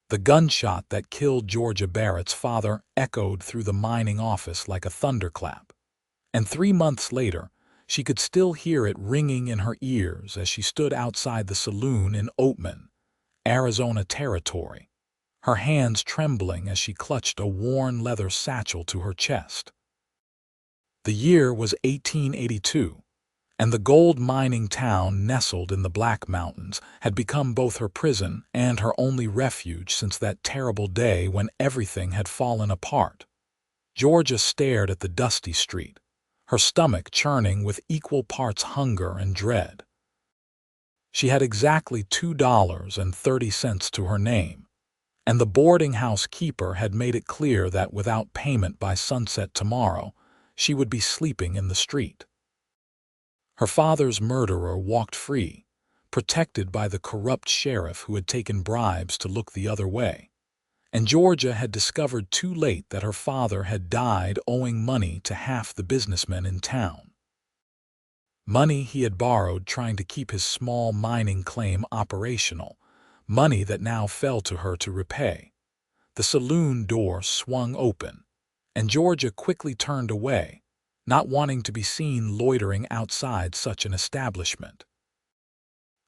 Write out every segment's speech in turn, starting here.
The gunshot that killed Georgia Barrett's father echoed through the mining office like a thunderclap. And 3 months later, she could still hear it ringing in her ears as she stood outside the saloon in Oatman, Arizona territory, her hands trembling as she clutched a worn leather satchel to her chest. The year was 1882, and the gold mining town nestled in the Black Mountains had become both her prison and her only refuge since that terrible day when everything had fallen apart. Georgia stared at the dusty street, her stomach churning with equal parts hunger and dread. She had exactly $2.30 to her name, and the boarding house keeper had made it clear that without payment by sunset tomorrow, she would be sleeping in the street. Her father's murderer walked free, protected by the corrupt sheriff who had taken bribes to look the other way. And Georgia had discovered too late that her father had died owing money to half the businessmen in town. Money he had borrowed trying to keep his small mining claim operational, money that now fell to her to repay. The saloon door swung open, and Georgia quickly turned away, not wanting to be seen loitering outside such an establishment.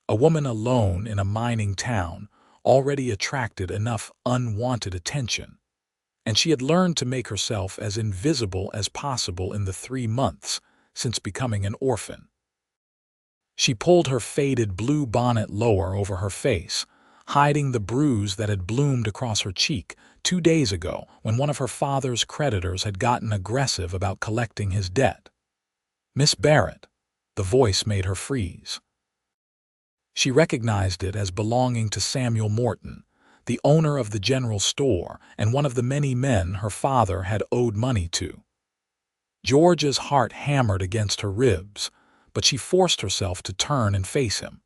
A woman alone in a mining town already attracted enough unwanted attention, and she had learned to make herself as invisible as possible in the 3 months since becoming an orphan. She pulled her faded blue bonnet lower over her face, hiding the bruise that had bloomed across her cheek 2 days ago when one of her father's creditors had gotten aggressive about collecting his debt. "Miss Barrett," the voice made her freeze. She recognized it as belonging to Samuel Morton, the owner of the general store and one of the many men her father had owed money to. Georgia's heart hammered against her ribs, but she forced herself to turn and face him.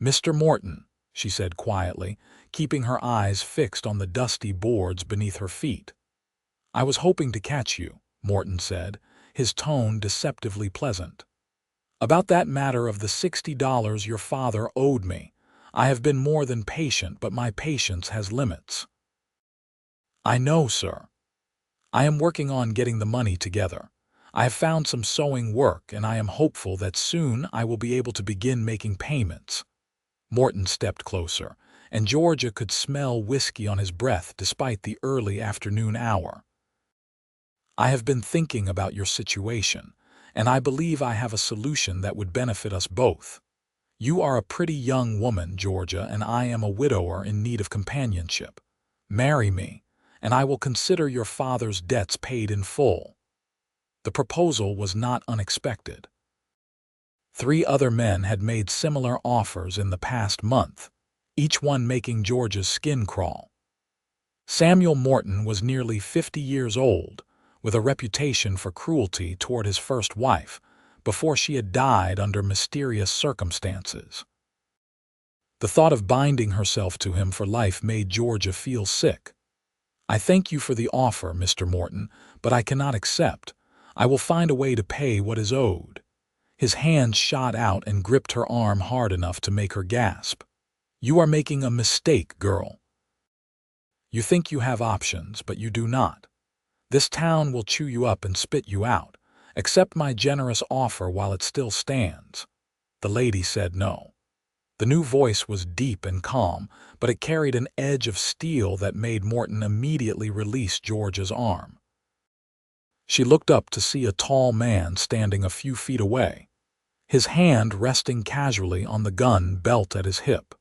"Mr. Morton," she said quietly, keeping her eyes fixed on the dusty boards beneath her feet. "I was hoping to catch you," Morton said, his tone deceptively pleasant. "About that matter of the $60 your father owed me. I have been more than patient, but my patience has limits." "I know, sir. I am working on getting the money together. I have found some sewing work, and I am hopeful that soon I will be able to begin making payments." Morton stepped closer, and Georgia could smell whiskey on his breath despite the early afternoon hour. "I have been thinking about your situation, and I believe I have a solution that would benefit us both. You are a pretty young woman, Georgia, and I am a widower in need of companionship. Marry me, and I will consider your father's debts paid in full." The proposal was not unexpected. 3 other men had made similar offers in the past month, each one making Georgia's skin crawl. Samuel Morton was nearly 50 years old, with a reputation for cruelty toward his first wife, before she had died under mysterious circumstances. The thought of binding herself to him for life made Georgia feel sick. "I thank you for the offer, Mr. Morton, but I cannot accept. I will find a way to pay what is owed." His hand shot out and gripped her arm hard enough to make her gasp. "You are making a mistake, girl. You think you have options, but you do not. This town will chew you up and spit you out. Accept my generous offer while it still stands." The lady said no. The new voice was deep and calm, but it carried an edge of steel that made Morton immediately release Georgia's arm. She looked up to see a tall man standing a few feet away, his hand resting casually on the gun belt at his hip.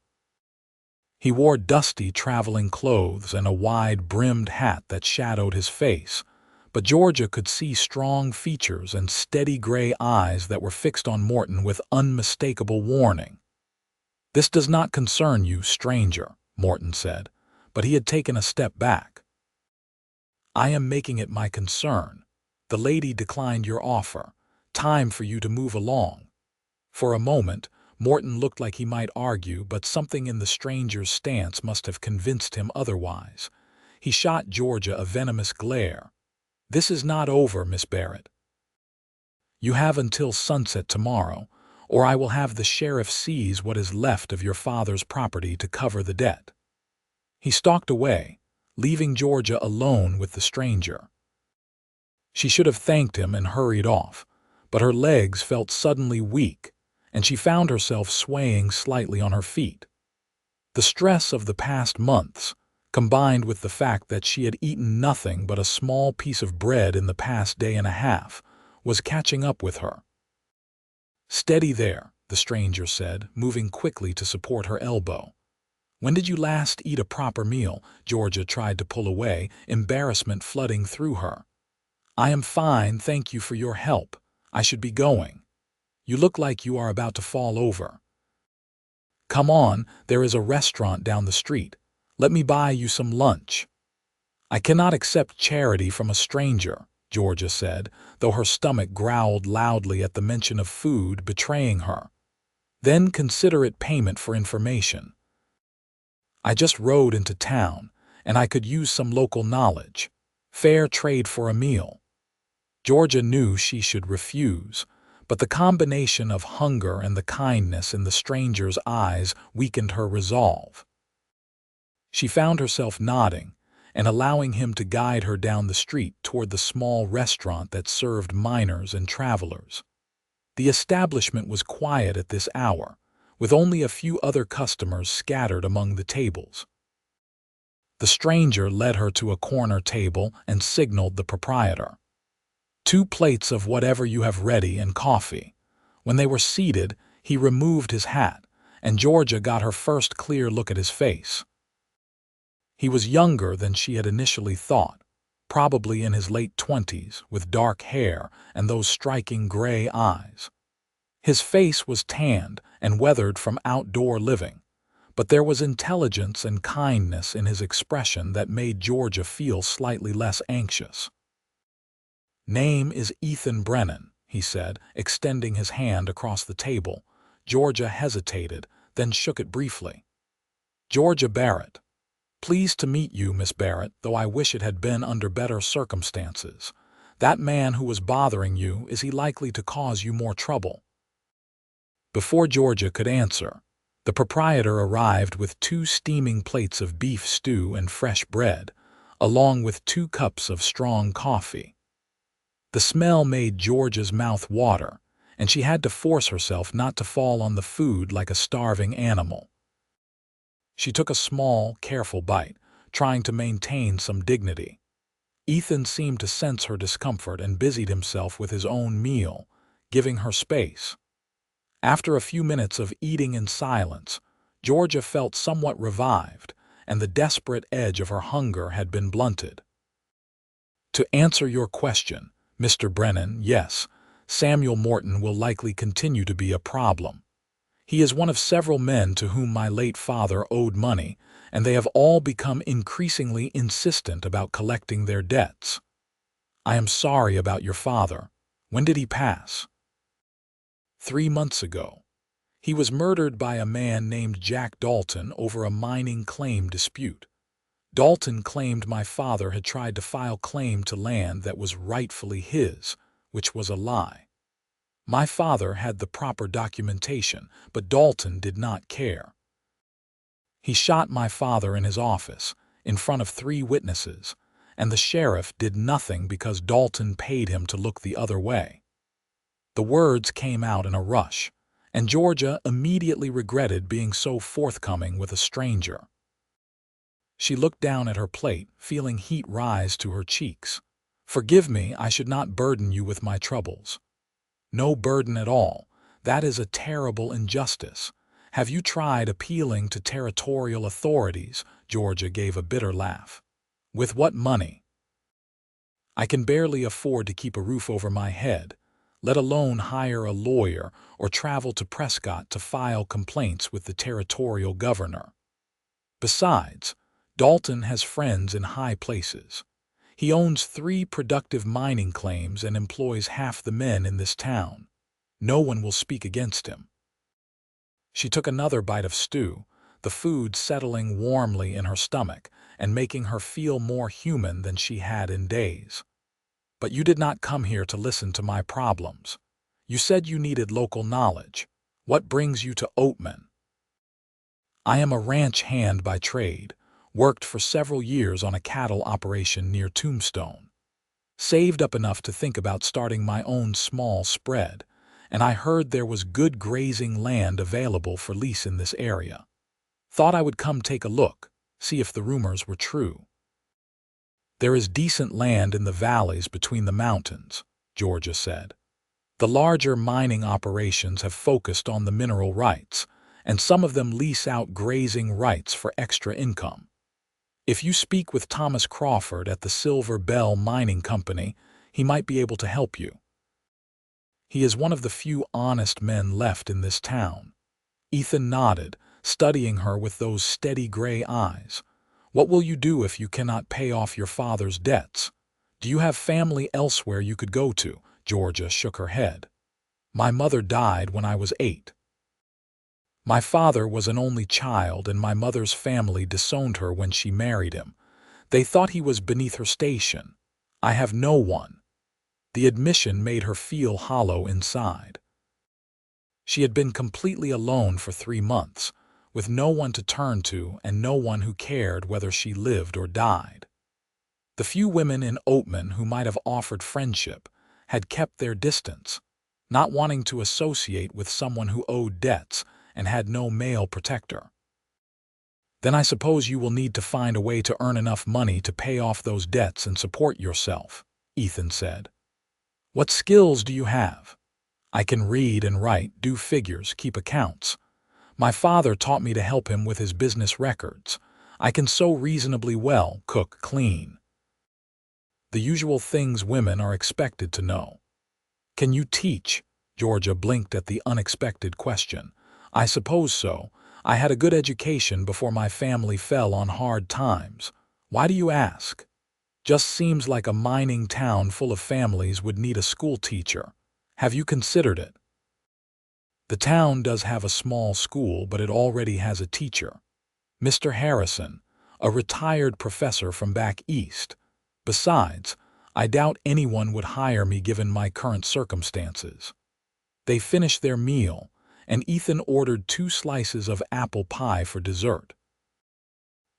He wore dusty traveling clothes and a wide-brimmed hat that shadowed his face, but Georgia could see strong features and steady gray eyes that were fixed on Morton with unmistakable warning. "This does not concern you, stranger," Morton said, but he had taken a step back. "I am making it my concern. The lady declined your offer. Time for you to move along." For a moment, Morton looked like he might argue, but something in the stranger's stance must have convinced him otherwise. He shot Georgia a venomous glare. "This is not over, Miss Barrett. You have until sunset tomorrow, or I will have the sheriff seize what is left of your father's property to cover the debt." He stalked away, leaving Georgia alone with the stranger. She should have thanked him and hurried off, but her legs felt suddenly weak, and she found herself swaying slightly on her feet. The stress of the past months, combined with the fact that she had eaten nothing but a small piece of bread in the past day and a half, was catching up with her. "Steady there," the stranger said, moving quickly to support her elbow. "When did you last eat a proper meal?" Georgia tried to pull away, embarrassment flooding through her. "I am fine, thank you for your help. I should be going. You look like you are about to fall over." "Come on, there is a restaurant down the street. Let me buy you some lunch." "I cannot accept charity from a stranger," Georgia said, though her stomach growled loudly at the mention of food betraying her. "Then consider it payment for information. I just rode into town, and I could use some local knowledge. Fair trade for a meal." Georgia knew she should refuse, but the combination of hunger and the kindness in the stranger's eyes weakened her resolve. She found herself nodding and allowing him to guide her down the street toward the small restaurant that served miners and travelers. The establishment was quiet at this hour, with only a few other customers scattered among the tables. The stranger led her to a corner table and signaled the proprietor. "2 plates of whatever you have ready and coffee." When they were seated, he removed his hat, and Georgia got her first clear look at his face. He was younger than she had initially thought, probably in his late 20s, with dark hair and those striking gray eyes. His face was tanned and weathered from outdoor living, but there was intelligence and kindness in his expression that made Georgia feel slightly less anxious. "Name is Ethan Brennan," he said, extending his hand across the table. Georgia hesitated, then shook it briefly. "Georgia Barrett. Pleased to meet you, Miss Barrett, though I wish it had been under better circumstances. That man who was bothering you, is he likely to cause you more trouble?" Before Georgia could answer, the proprietor arrived with 2 steaming plates of beef stew and fresh bread, along with 2 cups of strong coffee. The smell made Georgia's mouth water, and she had to force herself not to fall on the food like a starving animal. She took a small, careful bite, trying to maintain some dignity. Ethan seemed to sense her discomfort and busied himself with his own meal, giving her space. After a few minutes of eating in silence, Georgia felt somewhat revived, and the desperate edge of her hunger had been blunted. "To answer your question, Mr. Brennan, yes, Samuel Morton will likely continue to be a problem. He is one of several men to whom my late father owed money, and they have all become increasingly insistent about collecting their debts. I am sorry about your father. When did he pass?" 3 months ago. He was murdered by a man named Jack Dalton over a mining claim dispute. Dalton claimed my father had tried to file claim to land that was rightfully his, which was a lie. My father had the proper documentation, but Dalton did not care. He shot my father in his office, in front of 3 witnesses, and the sheriff did nothing because Dalton paid him to look the other way. The words came out in a rush, and Georgia immediately regretted being so forthcoming with a stranger. She looked down at her plate, feeling heat rise to her cheeks. "Forgive me, I should not burden you with my troubles." "No burden at all. That is a terrible injustice. Have you tried appealing to territorial authorities?" Georgia gave a bitter laugh. "With what money? I can barely afford to keep a roof over my head, let alone hire a lawyer or travel to Prescott to file complaints with the territorial governor. Besides, Dalton has friends in high places. He owns 3 productive mining claims and employs half the men in this town. No one will speak against him." She took another bite of stew, the food settling warmly in her stomach and making her feel more human than she had in days. "But you did not come here to listen to my problems. You said you needed local knowledge. What brings you to Oatman?" "I am a ranch hand by trade, Worked for several years on a cattle operation near Tombstone. Saved up enough to think about starting my own small spread, and I heard there was good grazing land available for lease in this area. Thought I would come take a look, see if the rumors were true. There is decent land in the valleys between the mountains, Georgia said. The larger mining operations have focused on the mineral rights, and some of them lease out grazing rights for extra income. If you speak with Thomas Crawford at the Silver Bell Mining Company, he might be able to help you. He is one of the few honest men left in this town. Ethan nodded, studying her with those steady gray eyes. What will you do if you cannot pay off your father's debts? Do you have family elsewhere you could go to? Georgia shook her head. My mother died when I was 8. My father was an only child, and my mother's family disowned her when she married him. They thought he was beneath her station. I have no one. The admission made her feel hollow inside. She had been completely alone for 3 months, with no one to turn to and no one who cared whether she lived or died. The few women in Oatman who might have offered friendship had kept their distance, not wanting to associate with someone who owed debts and had no male protector. Then I suppose you will need to find a way to earn enough money to pay off those debts and support yourself, Ethan said. What skills do you have? I can read and write, do figures, keep accounts. My father taught me to help him with his business records. I can sew reasonably well, cook, clean. The usual things women are expected to know. Can you teach? Georgia blinked at the unexpected question. I suppose so. I had a good education before my family fell on hard times. Why do you ask? Just seems like a mining town full of families would need a school teacher. Have you considered it? The town does have a small school, but it already has a teacher. Mr. Harrison, a retired professor from back east. Besides, I doubt anyone would hire me given my current circumstances. They finished their meal, and Ethan ordered 2 slices of apple pie for dessert.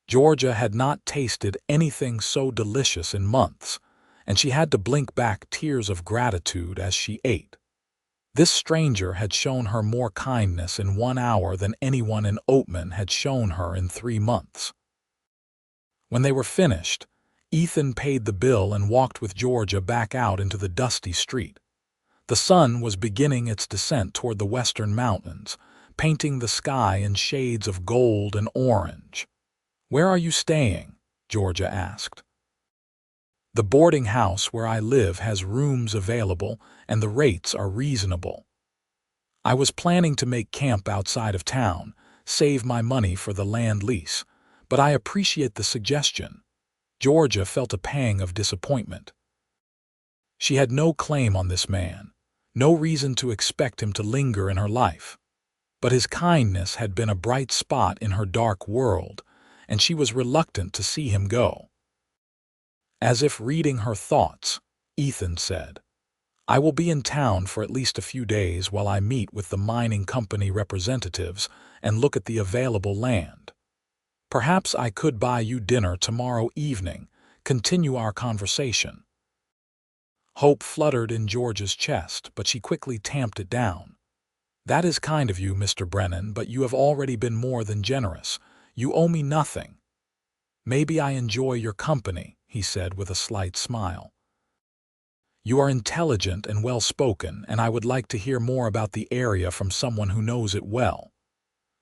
Georgia had not tasted anything so delicious in months, and she had to blink back tears of gratitude as she ate. This stranger had shown her more kindness in 1 hour than anyone in Oatman had shown her in 3 months. When they were finished, Ethan paid the bill and walked with Georgia back out into the dusty street. The sun was beginning its descent toward the western mountains, painting the sky in shades of gold and orange. Where are you staying? Georgia asked. The boarding house where I live has rooms available, and the rates are reasonable. I was planning to make camp outside of town, save my money for the land lease, but I appreciate the suggestion. Georgia felt a pang of disappointment. She had no claim on this man, no reason to expect him to linger in her life. But his kindness had been a bright spot in her dark world, and she was reluctant to see him go. As if reading her thoughts, Ethan said, I will be in town for at least a few days while I meet with the mining company representatives and look at the available land. Perhaps I could buy you dinner tomorrow evening, continue our conversation. Hope fluttered in Georgia's chest, but she quickly tamped it down. That is kind of you, Mr. Brennan, but you have already been more than generous. You owe me nothing. Maybe I enjoy your company, he said with a slight smile. You are intelligent and well-spoken, and I would like to hear more about the area from someone who knows it well.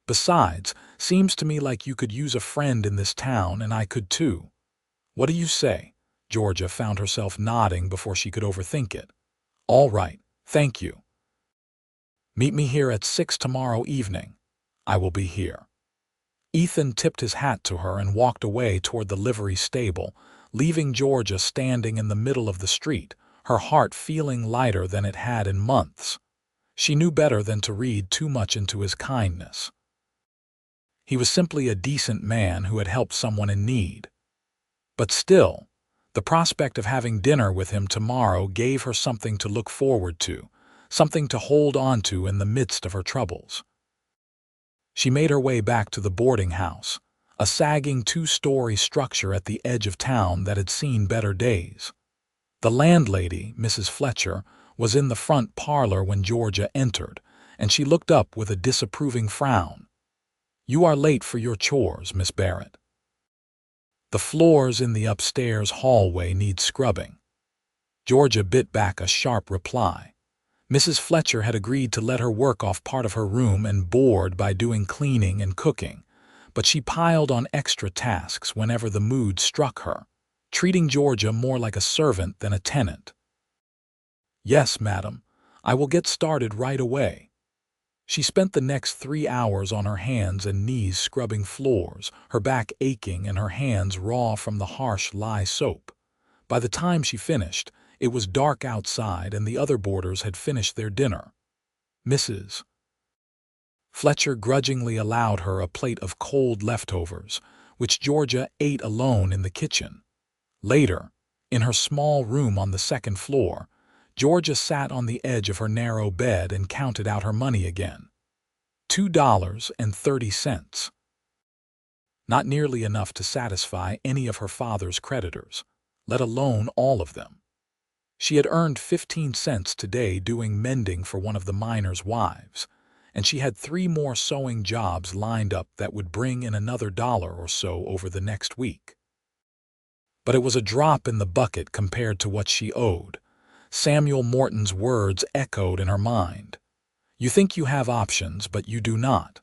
Besides, seems to me like you could use a friend in this town, and I could too. What do you say? Georgia found herself nodding before she could overthink it. All right, thank you. Meet me here at 6 tomorrow evening. I will be here. Ethan tipped his hat to her and walked away toward the livery stable, leaving Georgia standing in the middle of the street, her heart feeling lighter than it had in months. She knew better than to read too much into his kindness. He was simply a decent man who had helped someone in need. But still, the prospect of having dinner with him tomorrow gave her something to look forward to, something to hold on to in the midst of her troubles. She made her way back to the boarding house, a sagging two-story structure at the edge of town that had seen better days. The landlady, Mrs. Fletcher, was in the front parlor when Georgia entered, and she looked up with a disapproving frown. "You are late for your chores, Miss Barrett. The floors in the upstairs hallway need scrubbing." Georgia bit back a sharp reply. Mrs. Fletcher had agreed to let her work off part of her room and board by doing cleaning and cooking, but she piled on extra tasks whenever the mood struck her, treating Georgia more like a servant than a tenant. "Yes, madam, I will get started right away." She spent the next 3 hours on her hands and knees scrubbing floors, her back aching and her hands raw from the harsh lye soap. By the time she finished, it was dark outside and the other boarders had finished their dinner. Mrs. Fletcher grudgingly allowed her a plate of cold leftovers, which Georgia ate alone in the kitchen. Later, in her small room on the second floor, Georgia sat on the edge of her narrow bed and counted out her money again. $2.30. Not nearly enough to satisfy any of her father's creditors, let alone all of them. She had earned 15 cents today doing mending for one of the miners' wives, and she had 3 more sewing jobs lined up that would bring in another $1 or so over the next week. But it was a drop in the bucket compared to what she owed. Samuel Morton's words echoed in her mind. "You think you have options, but you do not.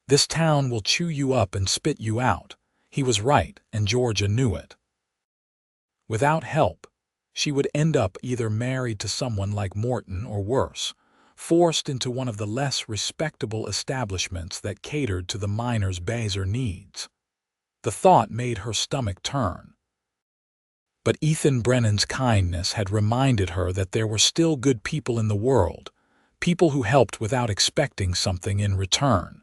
This town will chew you up and spit you out." He was right, and Georgia knew it. Without help, she would end up either married to someone like Morton or worse, forced into one of the less respectable establishments that catered to the miners' baser needs. The thought made her stomach turn. But Ethan Brennan's kindness had reminded her that there were still good people in the world, people who helped without expecting something in return.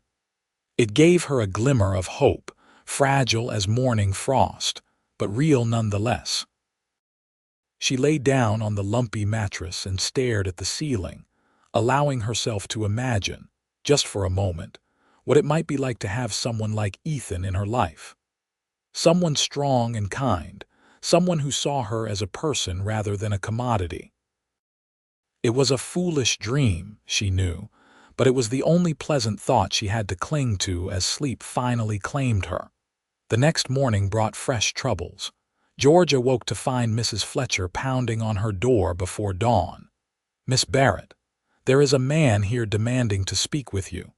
It gave her a glimmer of hope, fragile as morning frost, but real nonetheless. She lay down on the lumpy mattress and stared at the ceiling, allowing herself to imagine, just for a moment, what it might be like to have someone like Ethan in her life. Someone strong and kind, someone who saw her as a person rather than a commodity. It was a foolish dream, she knew, but it was the only pleasant thought she had to cling to as sleep finally claimed her. The next morning brought fresh troubles. Georgia woke to find Mrs. Fletcher pounding on her door before dawn. "Miss Barrett, there is a man here demanding to speak with you.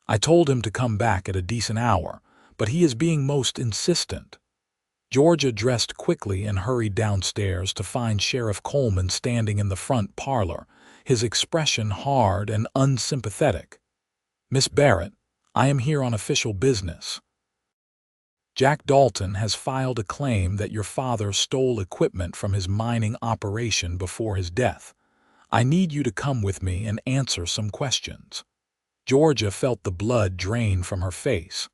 I told him to come back at a decent hour, but he is being most insistent." Georgia dressed quickly and hurried downstairs to find Sheriff Coleman standing in the front parlor, his expression hard and unsympathetic. "Miss Barrett, I am here on official business. Jack Dalton has filed a claim that your father stole equipment from his mining operation before his death. I need you to come with me and answer some questions." Georgia felt the blood drain from her face.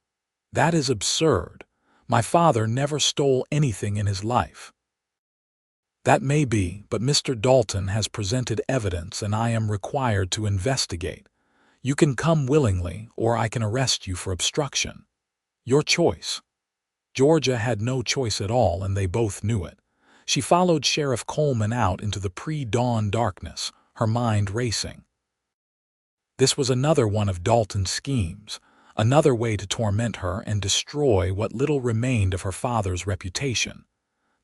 "That is absurd. My father never stole anything in his life." "That may be, but Mr. Dalton has presented evidence and I am required to investigate. You can come willingly, or I can arrest you for obstruction. Your choice." Georgia had no choice at all, and they both knew it. She followed Sheriff Coleman out into the pre-dawn darkness, her mind racing. This was another one of Dalton's schemes, another way to torment her and destroy what little remained of her father's reputation.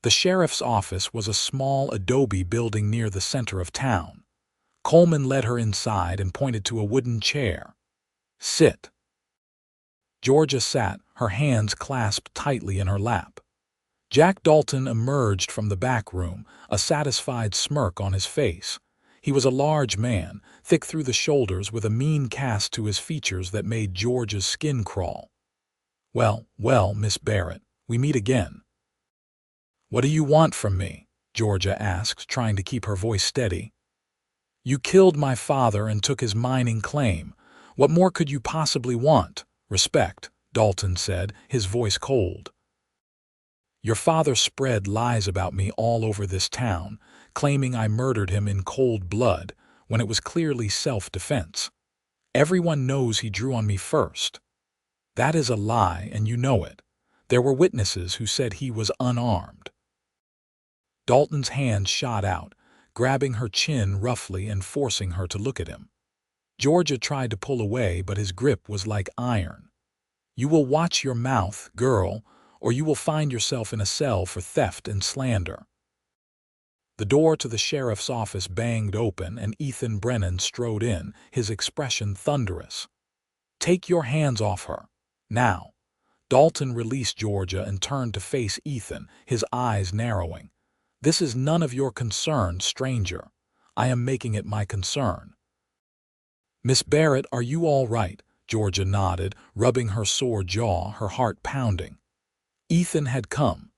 The sheriff's office was a small adobe building near the center of town. Coleman led her inside and pointed to a wooden chair. "Sit." Georgia sat, her hands clasped tightly in her lap. Jack Dalton emerged from the back room, a satisfied smirk on his face. He was a large man, thick through the shoulders with a mean cast to his features that made Georgia's skin crawl. Well, Miss Barrett, we meet again." "What do you want from me?" Georgia asked, trying to keep her voice steady. "You killed my father and took his mining claim. What more could you possibly want?" "Respect," Dalton said, his voice cold. "Your father spread lies about me all over this town, claiming I murdered him in cold blood, when it was clearly self-defense. Everyone knows he drew on me first." That is a lie, and you know it. There were witnesses who said he was unarmed. Dalton's hand shot out, grabbing her chin roughly and forcing her to look at him. Georgia tried to pull away, but his grip was like iron. You will watch your mouth, girl, or you will find yourself in a cell for theft and slander. The door to the sheriff's office banged open, and Ethan Brennan strode in, his expression thunderous. Take your hands off her. Now. Dalton released Georgia and turned to face Ethan, his eyes narrowing. This is none of your concern, stranger. I am making it my concern. Miss Barrett, are you all right? Georgia nodded, rubbing her sore jaw, her heart pounding. Ethan had come.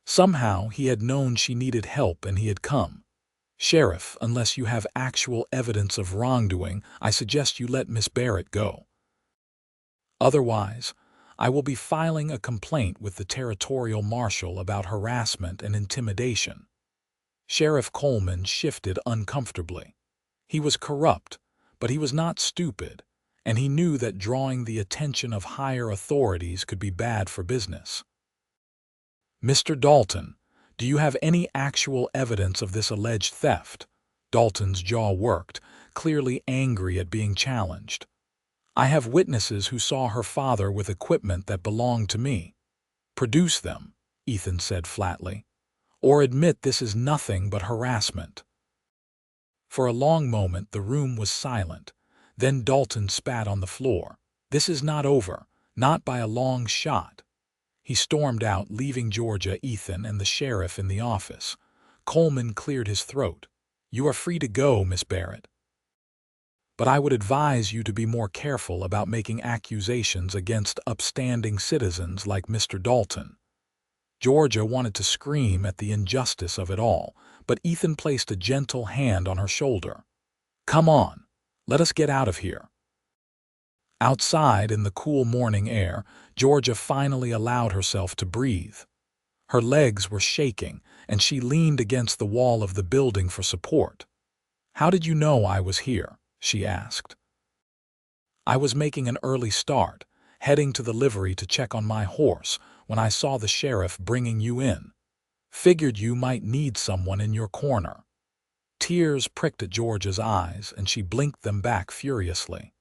Somehow he had known she needed help, and he had come. Sheriff, unless you have actual evidence of wrongdoing, I suggest you let Miss Barrett go. Otherwise, I will be filing a complaint with the territorial marshal about harassment and intimidation. Sheriff Coleman shifted uncomfortably. He was corrupt, but he was not stupid, and he knew that drawing the attention of higher authorities could be bad for business. Mr. Dalton, do you have any actual evidence of this alleged theft? Dalton's jaw worked, clearly angry at being challenged. I have witnesses who saw her father with equipment that belonged to me. Produce them, Ethan said flatly, or admit this is nothing but harassment. For a long moment the room was silent. Then Dalton spat on the floor. This is not over, not by a long shot. He stormed out, leaving Georgia, Ethan, and the sheriff in the office. Coleman cleared his throat. You are free to go, Miss Barrett. But I would advise you to be more careful about making accusations against upstanding citizens like Mr. Dalton. Georgia wanted to scream at the injustice of it all, but Ethan placed a gentle hand on her shoulder. Come on, let us get out of here. Outside in the cool morning air, Georgia finally allowed herself to breathe. Her legs were shaking, and she leaned against the wall of the building for support. How did you know I was here? She asked. I was making an early start, heading to the livery to check on my horse when I saw the sheriff bringing you in. Figured you might need someone in your corner. Tears pricked at Georgia's eyes, and she blinked them back furiously.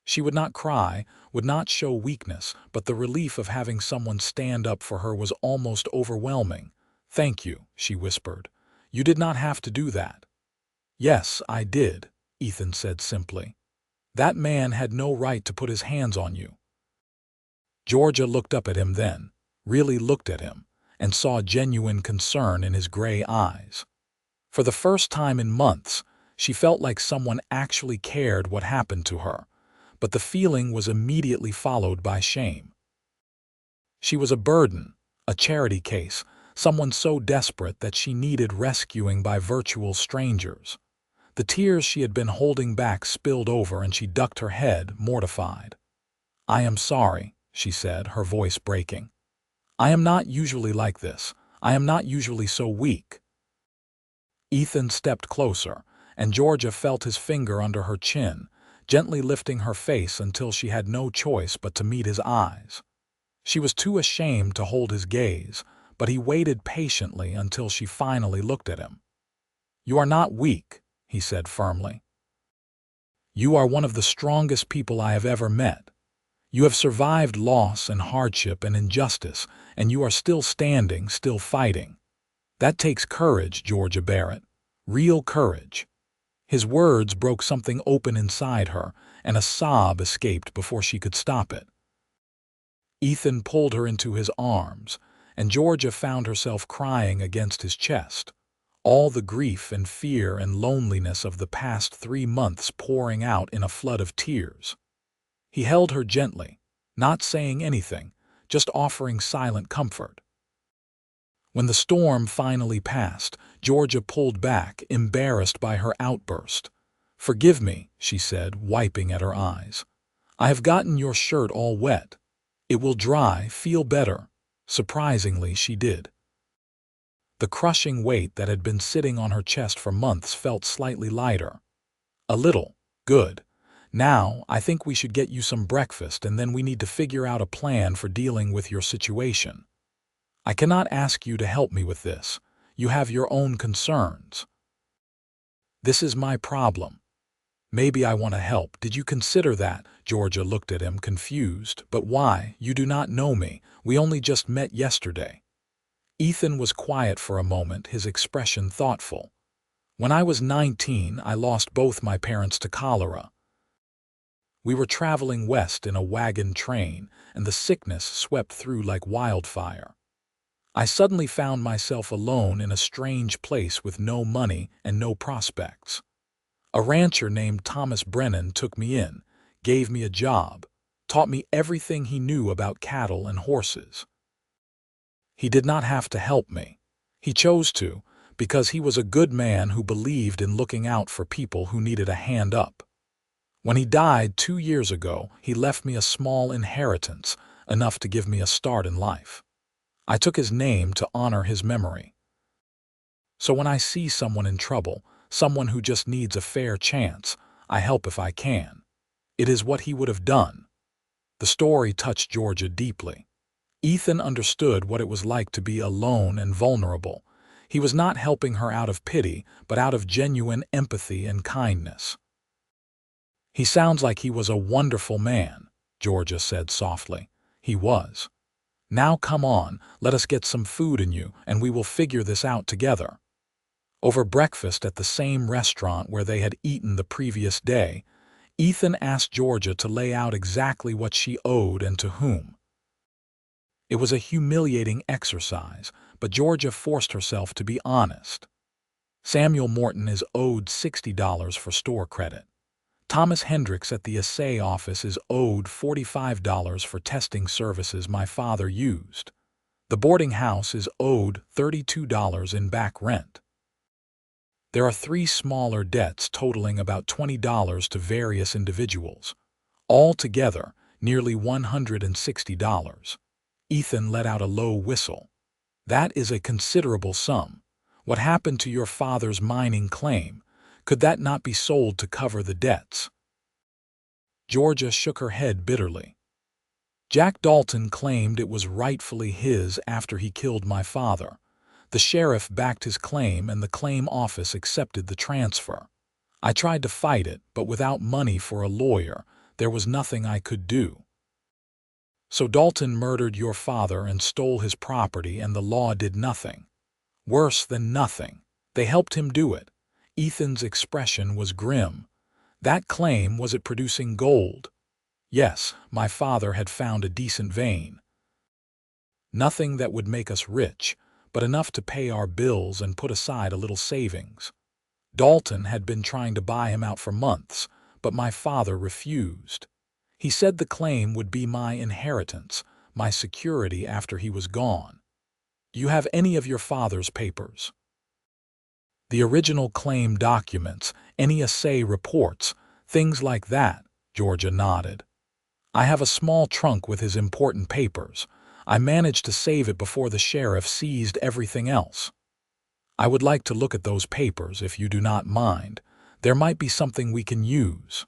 She would not cry, would not show weakness, but the relief of having someone stand up for her was almost overwhelming. Thank you, she whispered. You did not have to do that. Yes, I did, Ethan said simply. That man had no right to put his hands on you. Georgia looked up at him then, really looked at him, and saw genuine concern in his gray eyes. For the first time in months, she felt like someone actually cared what happened to her, but the feeling was immediately followed by shame. She was a burden, a charity case, someone so desperate that she needed rescuing by virtual strangers. The tears she had been holding back spilled over, and she ducked her head, mortified. I am sorry, she said, her voice breaking. I am not usually like this. I am not usually so weak. Ethan stepped closer, and Georgia felt his finger under her chin, gently lifting her face until she had no choice but to meet his eyes. She was too ashamed to hold his gaze, but he waited patiently until she finally looked at him. You are not weak, he said firmly. You are one of the strongest people I have ever met. You have survived loss and hardship and injustice, and you are still standing, still fighting. That takes courage, Georgia Barrett. Real courage. His words broke something open inside her, and a sob escaped before she could stop it. Ethan pulled her into his arms, and Georgia found herself crying against his chest, all the grief and fear and loneliness of the past 3 months pouring out in a flood of tears. He held her gently, not saying anything, just offering silent comfort. When the storm finally passed, Georgia pulled back, embarrassed by her outburst. Forgive me, she said, wiping at her eyes. I have gotten your shirt all wet. It will dry, feel better. Surprisingly, she did. The crushing weight that had been sitting on her chest for months felt slightly lighter. A little. Good. Now, I think we should get you some breakfast and then we need to figure out a plan for dealing with your situation. I cannot ask you to help me with this. You have your own concerns. This is my problem. Maybe I want to help. Did you consider that? Georgia looked at him, confused. But why? You do not know me. We only just met yesterday. Ethan was quiet for a moment, his expression thoughtful. When I was 19, I lost both my parents to cholera. We were traveling west in a wagon train, and the sickness swept through like wildfire. I suddenly found myself alone in a strange place with no money and no prospects. A rancher named Thomas Brennan took me in, gave me a job, taught me everything he knew about cattle and horses. He did not have to help me. He chose to, because he was a good man who believed in looking out for people who needed a hand up. When he died 2 years ago, he left me a small inheritance, enough to give me a start in life. I took his name to honor his memory. So when I see someone in trouble, someone who just needs a fair chance, I help if I can. It is what he would have done. The story touched Georgia deeply. Ethan understood what it was like to be alone and vulnerable. He was not helping her out of pity, but out of genuine empathy and kindness. He sounds like he was a wonderful man, Georgia said softly. He was. Now come on, let us get some food in you, and we will figure this out together. Over breakfast at the same restaurant where they had eaten the previous day, Ethan asked Georgia to lay out exactly what she owed and to whom. It was a humiliating exercise, but Georgia forced herself to be honest. Samuel Morton is owed $60 for store credit. Thomas Hendricks at the assay office is owed $45 for testing services my father used. The boarding house is owed $32 in back rent. There are 3 smaller debts totaling about $20 to various individuals. Altogether, nearly $160. Ethan let out a low whistle. That is a considerable sum. What happened to your father's mining claim? Could that not be sold to cover the debts? Georgia shook her head bitterly. Jack Dalton claimed it was rightfully his after he killed my father. The sheriff backed his claim and the claim office accepted the transfer. I tried to fight it, but without money for a lawyer, there was nothing I could do. So Dalton murdered your father and stole his property and the law did nothing. Worse than nothing. They helped him do it. Ethan's expression was grim. That claim, was it producing gold? Yes, my father had found a decent vein. Nothing that would make us rich, but enough to pay our bills and put aside a little savings. Dalton had been trying to buy him out for months, but my father refused. He said the claim would be my inheritance, my security after he was gone. Do you have any of your father's papers? The original claim documents, any assay reports, things like that, Georgia nodded. I have a small trunk with his important papers. I managed to save it before the sheriff seized everything else. I would like to look at those papers if you do not mind. There might be something we can use.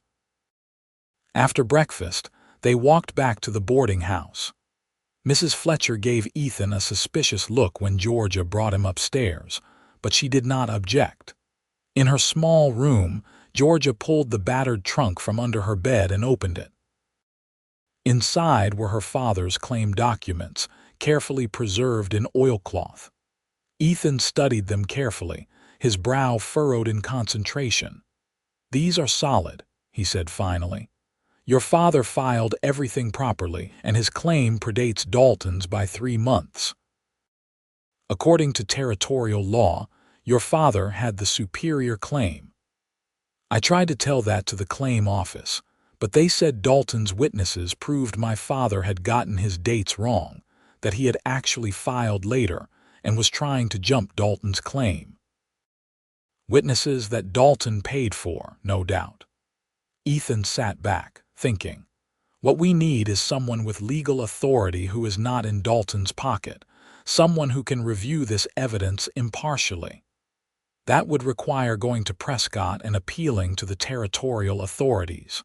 After breakfast, they walked back to the boarding house. Mrs. Fletcher gave Ethan a suspicious look when Georgia brought him upstairs, but she did not object. In her small room, Georgia pulled the battered trunk from under her bed and opened it. Inside were her father's claim documents, carefully preserved in oilcloth. Ethan studied them carefully, his brow furrowed in concentration. These are solid, he said finally. Your father filed everything properly, and his claim predates Dalton's by 3 months. According to territorial law, your father had the superior claim. I tried to tell that to the claim office, but they said Dalton's witnesses proved my father had gotten his dates wrong, that he had actually filed later and was trying to jump Dalton's claim. Witnesses that Dalton paid for, no doubt. Ethan sat back, thinking. What we need is someone with legal authority who is not in Dalton's pocket, someone who can review this evidence impartially. That would require going to Prescott and appealing to the territorial authorities.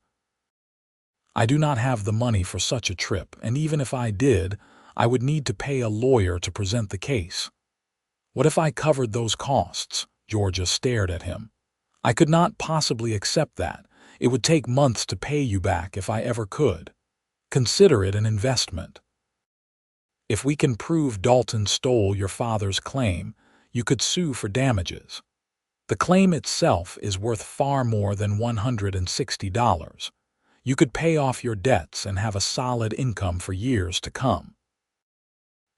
I do not have the money for such a trip, and even if I did, I would need to pay a lawyer to present the case. What if I covered those costs? Georgia stared at him. I could not possibly accept that. It would take months to pay you back if I ever could. Consider it an investment. If we can prove Dalton stole your father's claim, you could sue for damages. The claim itself is worth far more than $160. You could pay off your debts and have a solid income for years to come.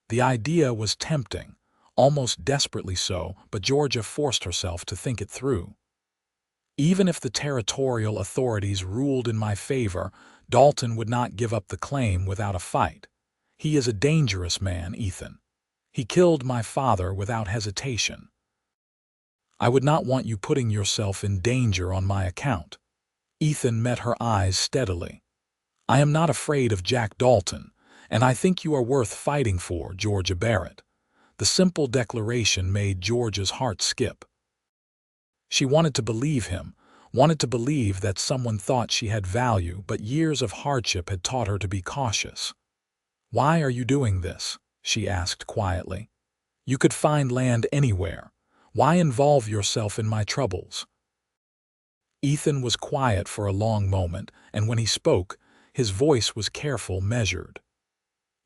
The idea was tempting, almost desperately so, but Georgia forced herself to think it through. Even if the territorial authorities ruled in my favor, Dalton would not give up the claim without a fight. He is a dangerous man, Ethan. He killed my father without hesitation. I would not want you putting yourself in danger on my account. Ethan met her eyes steadily. I am not afraid of Jack Dalton, and I think you are worth fighting for, Georgia Barrett. The simple declaration made Georgia's heart skip. She wanted to believe him, wanted to believe that someone thought she had value, but years of hardship had taught her to be cautious. Why are you doing this? She asked quietly. You could find land anywhere. Why involve yourself in my troubles? Ethan was quiet for a long moment, and when he spoke, his voice was careful, measured.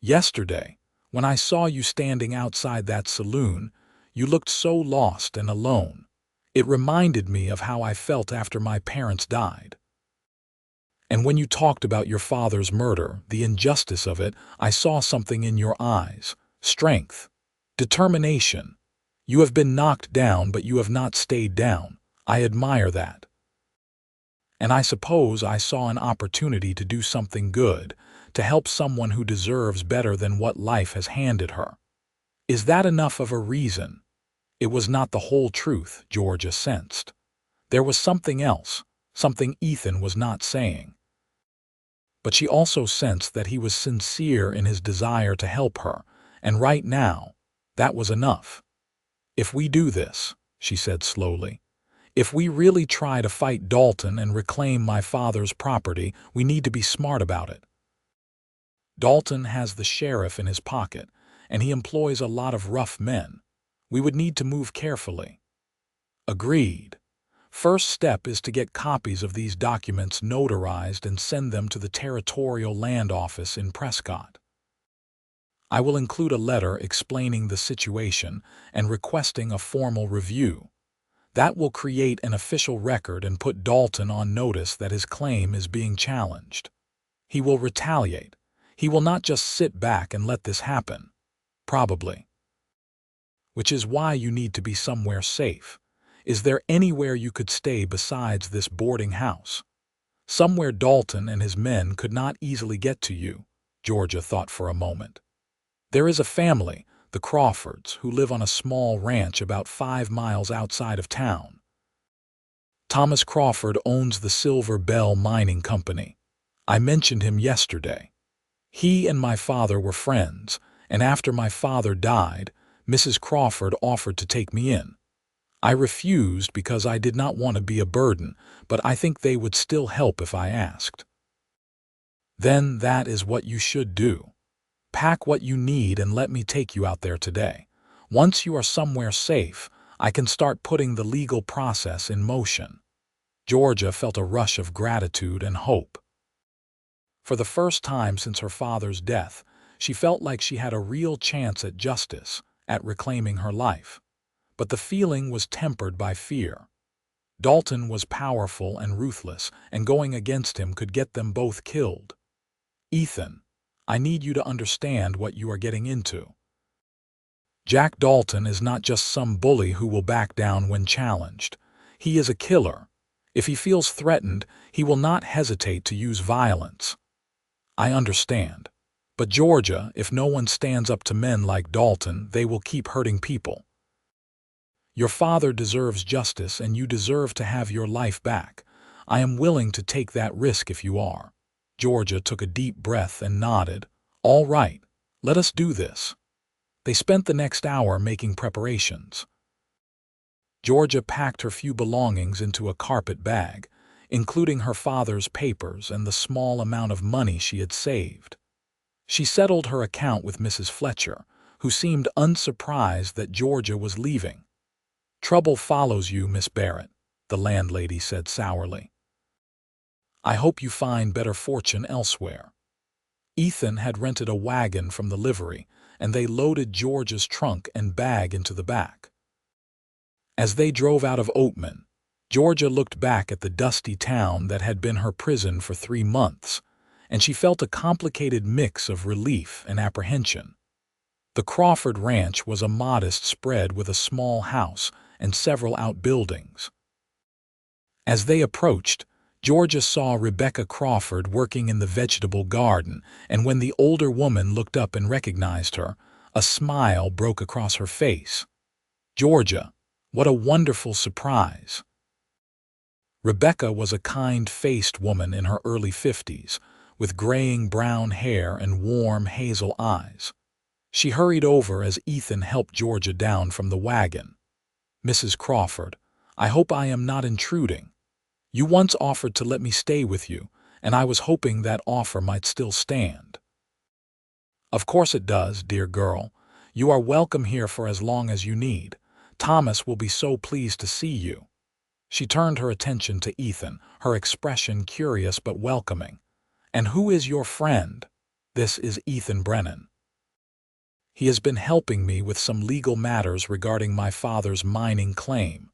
Yesterday, when I saw you standing outside that saloon, you looked so lost and alone. It reminded me of how I felt after my parents died. And when you talked about your father's murder, the injustice of it, I saw something in your eyes. Strength. Determination. You have been knocked down, but you have not stayed down. I admire that. And I suppose I saw an opportunity to do something good, to help someone who deserves better than what life has handed her. Is that enough of a reason? It was not the whole truth, Georgia sensed. There was something else, something Ethan was not saying. But she also sensed that he was sincere in his desire to help her, and right now, that was enough. If we do this, she said slowly, if we really try to fight Dalton and reclaim my father's property, we need to be smart about it. Dalton has the sheriff in his pocket, and he employs a lot of rough men. We would need to move carefully. Agreed. First step is to get copies of these documents notarized and send them to the Territorial Land Office in Prescott. I will include a letter explaining the situation and requesting a formal review. That will create an official record and put Dalton on notice that his claim is being challenged. He will retaliate. He will not just sit back and let this happen. Probably. Which is why you need to be somewhere safe. Is there anywhere you could stay besides this boarding house? Somewhere Dalton and his men could not easily get to you, Georgia thought for a moment. There is a family, the Crawfords, who live on a small ranch about 5 miles outside of town. Thomas Crawford owns the Silver Bell Mining Company. I mentioned him yesterday. He and my father were friends, and after my father died, Mrs. Crawford offered to take me in. I refused because I did not want to be a burden, but I think they would still help if I asked. Then that is what you should do. Pack what you need and let me take you out there today. Once you are somewhere safe, I can start putting the legal process in motion. Georgia felt a rush of gratitude and hope. For the first time since her father's death, she felt like she had a real chance at justice, at reclaiming her life. But the feeling was tempered by fear. Dalton was powerful and ruthless, and going against him could get them both killed. Ethan, I need you to understand what you are getting into. Jack Dalton is not just some bully who will back down when challenged. He is a killer. If he feels threatened, he will not hesitate to use violence. I understand. But Georgia, if no one stands up to men like Dalton, they will keep hurting people. Your father deserves justice, and you deserve to have your life back. I am willing to take that risk if you are. Georgia took a deep breath and nodded. All right, let us do this. They spent the next hour making preparations. Georgia packed her few belongings into a carpet bag. including her father's papers and the small amount of money she had saved. She settled her account with Mrs. Fletcher, who seemed unsurprised that Georgia was leaving. "Trouble follows you, Miss Barrett," the landlady said sourly. "I hope you find better fortune elsewhere." Ethan had rented a wagon from the livery, and they loaded Georgia's trunk and bag into the back. As they drove out of Oatman, Georgia looked back at the dusty town that had been her prison for 3 months, and she felt a complicated mix of relief and apprehension. The Crawford Ranch was a modest spread with a small house and several outbuildings. As they approached, Georgia saw Rebecca Crawford working in the vegetable garden, and when the older woman looked up and recognized her, a smile broke across her face. "Georgia, what a wonderful surprise." Rebecca was a kind-faced woman in her early 50s, with graying brown hair and warm hazel eyes. She hurried over as Ethan helped Georgia down from the wagon. "Mrs. Crawford, I hope I am not intruding. You once offered to let me stay with you, and I was hoping that offer might still stand." "Of course it does, dear girl. You are welcome here for as long as you need. Thomas will be so pleased to see you." She turned her attention to Ethan, her expression curious but welcoming. "And who is your friend?" "This is Ethan Brennan. He has been helping me with some legal matters regarding my father's mining claim."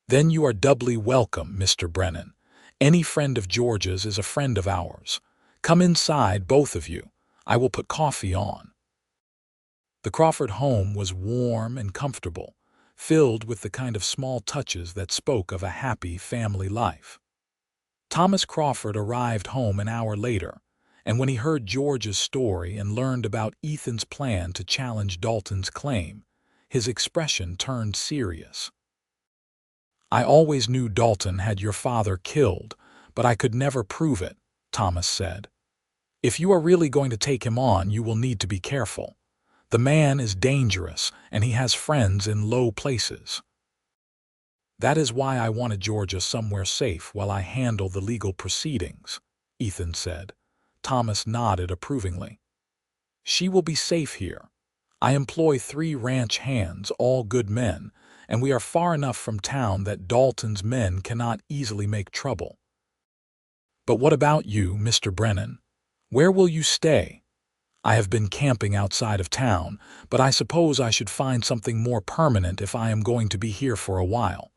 "Then you are doubly welcome, Mr. Brennan. Any friend of George's is a friend of ours. Come inside, both of you. I will put coffee on." The Crawford home was warm and comfortable, filled with the kind of small touches that spoke of a happy family life. Thomas Crawford arrived home an hour later, and when he heard George's story and learned about Ethan's plan to challenge Dalton's claim, his expression turned serious. "I always knew Dalton had your father killed, but I could never prove it," Thomas said. "If you are really going to take him on, you will need to be careful. The man is dangerous, and he has friends in low places." "That is why I wanted Georgia somewhere safe while I handle the legal proceedings," Ethan said. Thomas nodded approvingly. "She will be safe here. I employ 3 ranch hands, all good men, and we are far enough from town that Dalton's men cannot easily make trouble." "But what about you, Mr. Brennan? Where will you stay?" "I have been camping outside of town, but I suppose I should find something more permanent if I am going to be here for a while."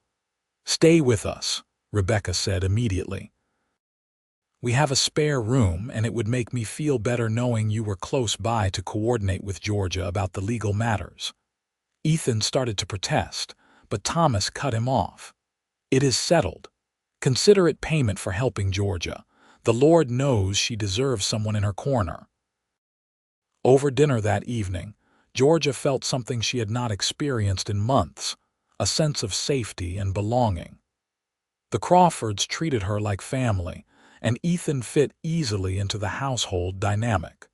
"Stay with us," Rebecca said immediately. "We have a spare room, and it would make me feel better knowing you were close by to coordinate with Georgia about the legal matters." Ethan started to protest, but Thomas cut him off. "It is settled. Consider it payment for helping Georgia. The Lord knows she deserves someone in her corner." Over dinner that evening, Georgia felt something she had not experienced in months, a sense of safety and belonging. The Crawfords treated her like family, and Ethan fit easily into the household dynamic.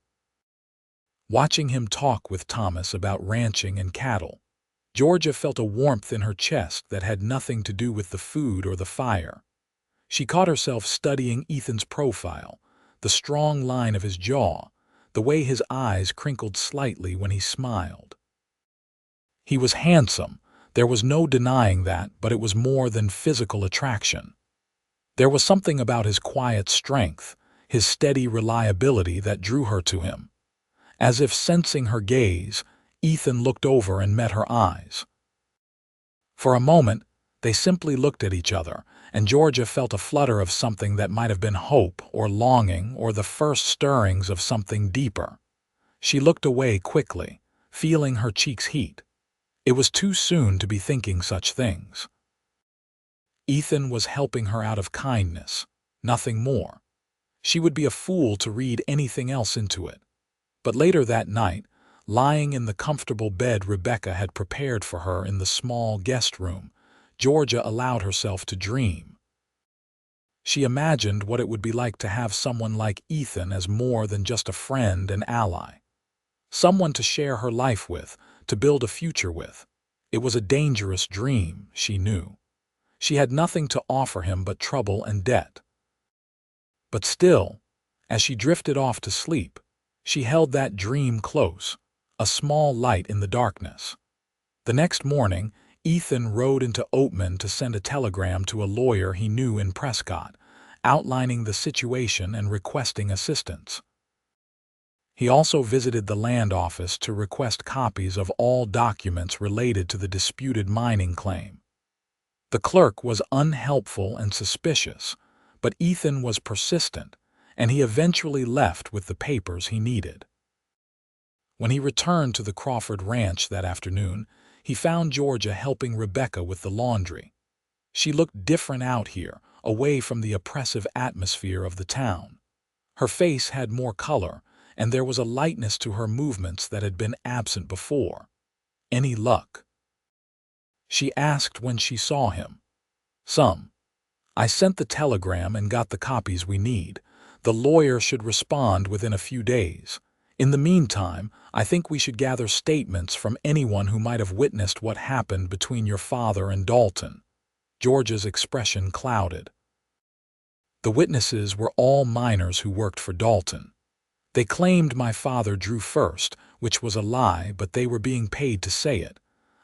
Watching him talk with Thomas about ranching and cattle, Georgia felt a warmth in her chest that had nothing to do with the food or the fire. She caught herself studying Ethan's profile, the strong line of his jaw, the way his eyes crinkled slightly when he smiled. He was handsome, there was no denying that, but it was more than physical attraction. There was something about his quiet strength, his steady reliability that drew her to him. As if sensing her gaze, Ethan looked over and met her eyes. For a moment, they simply looked at each other, and Georgia felt a flutter of something that might have been hope or longing or the first stirrings of something deeper. She looked away quickly, feeling her cheeks heat. It was too soon to be thinking such things. Ethan was helping her out of kindness, nothing more. She would be a fool to read anything else into it. But later that night, lying in the comfortable bed Rebecca had prepared for her in the small guest room, Georgia allowed herself to dream. She imagined what it would be like to have someone like Ethan as more than just a friend and ally. Someone to share her life with, to build a future with. It was a dangerous dream, she knew. She had nothing to offer him but trouble and debt. But still, as she drifted off to sleep, she held that dream close, a small light in the darkness. The next morning, Ethan rode into Oatman to send a telegram to a lawyer he knew in Prescott, outlining the situation and requesting assistance. He also visited the land office to request copies of all documents related to the disputed mining claim. The clerk was unhelpful and suspicious, but Ethan was persistent, and he eventually left with the papers he needed. When he returned to the Crawford ranch that afternoon, he found Georgia helping Rebecca with the laundry. She looked different out here, away from the oppressive atmosphere of the town. Her face had more color, and there was a lightness to her movements that had been absent before. "Any luck?" she asked when she saw him. "Some. I sent the telegram and got the copies we need. The lawyer should respond within a few days. In the meantime, I think we should gather statements from anyone who might have witnessed what happened between your father and Dalton." Georgia's expression clouded. "The witnesses were all miners who worked for Dalton. They claimed my father drew first, which was a lie, but they were being paid to say it.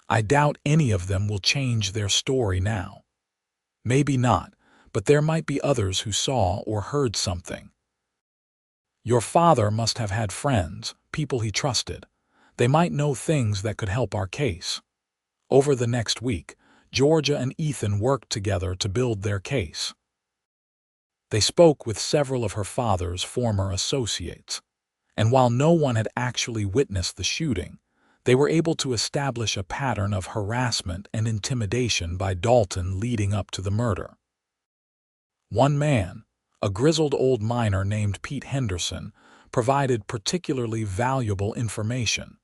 I doubt any of them will change their story now." "Maybe not, but there might be others who saw or heard something." "Your father must have had friends, people he trusted. They might know things that could help our case." Over the next week, Georgia and Ethan worked together to build their case. They spoke with several of her father's former associates, and while no one had actually witnessed the shooting, they were able to establish a pattern of harassment and intimidation by Dalton leading up to the murder. One man, a grizzled old miner named Pete Henderson, provided particularly valuable information.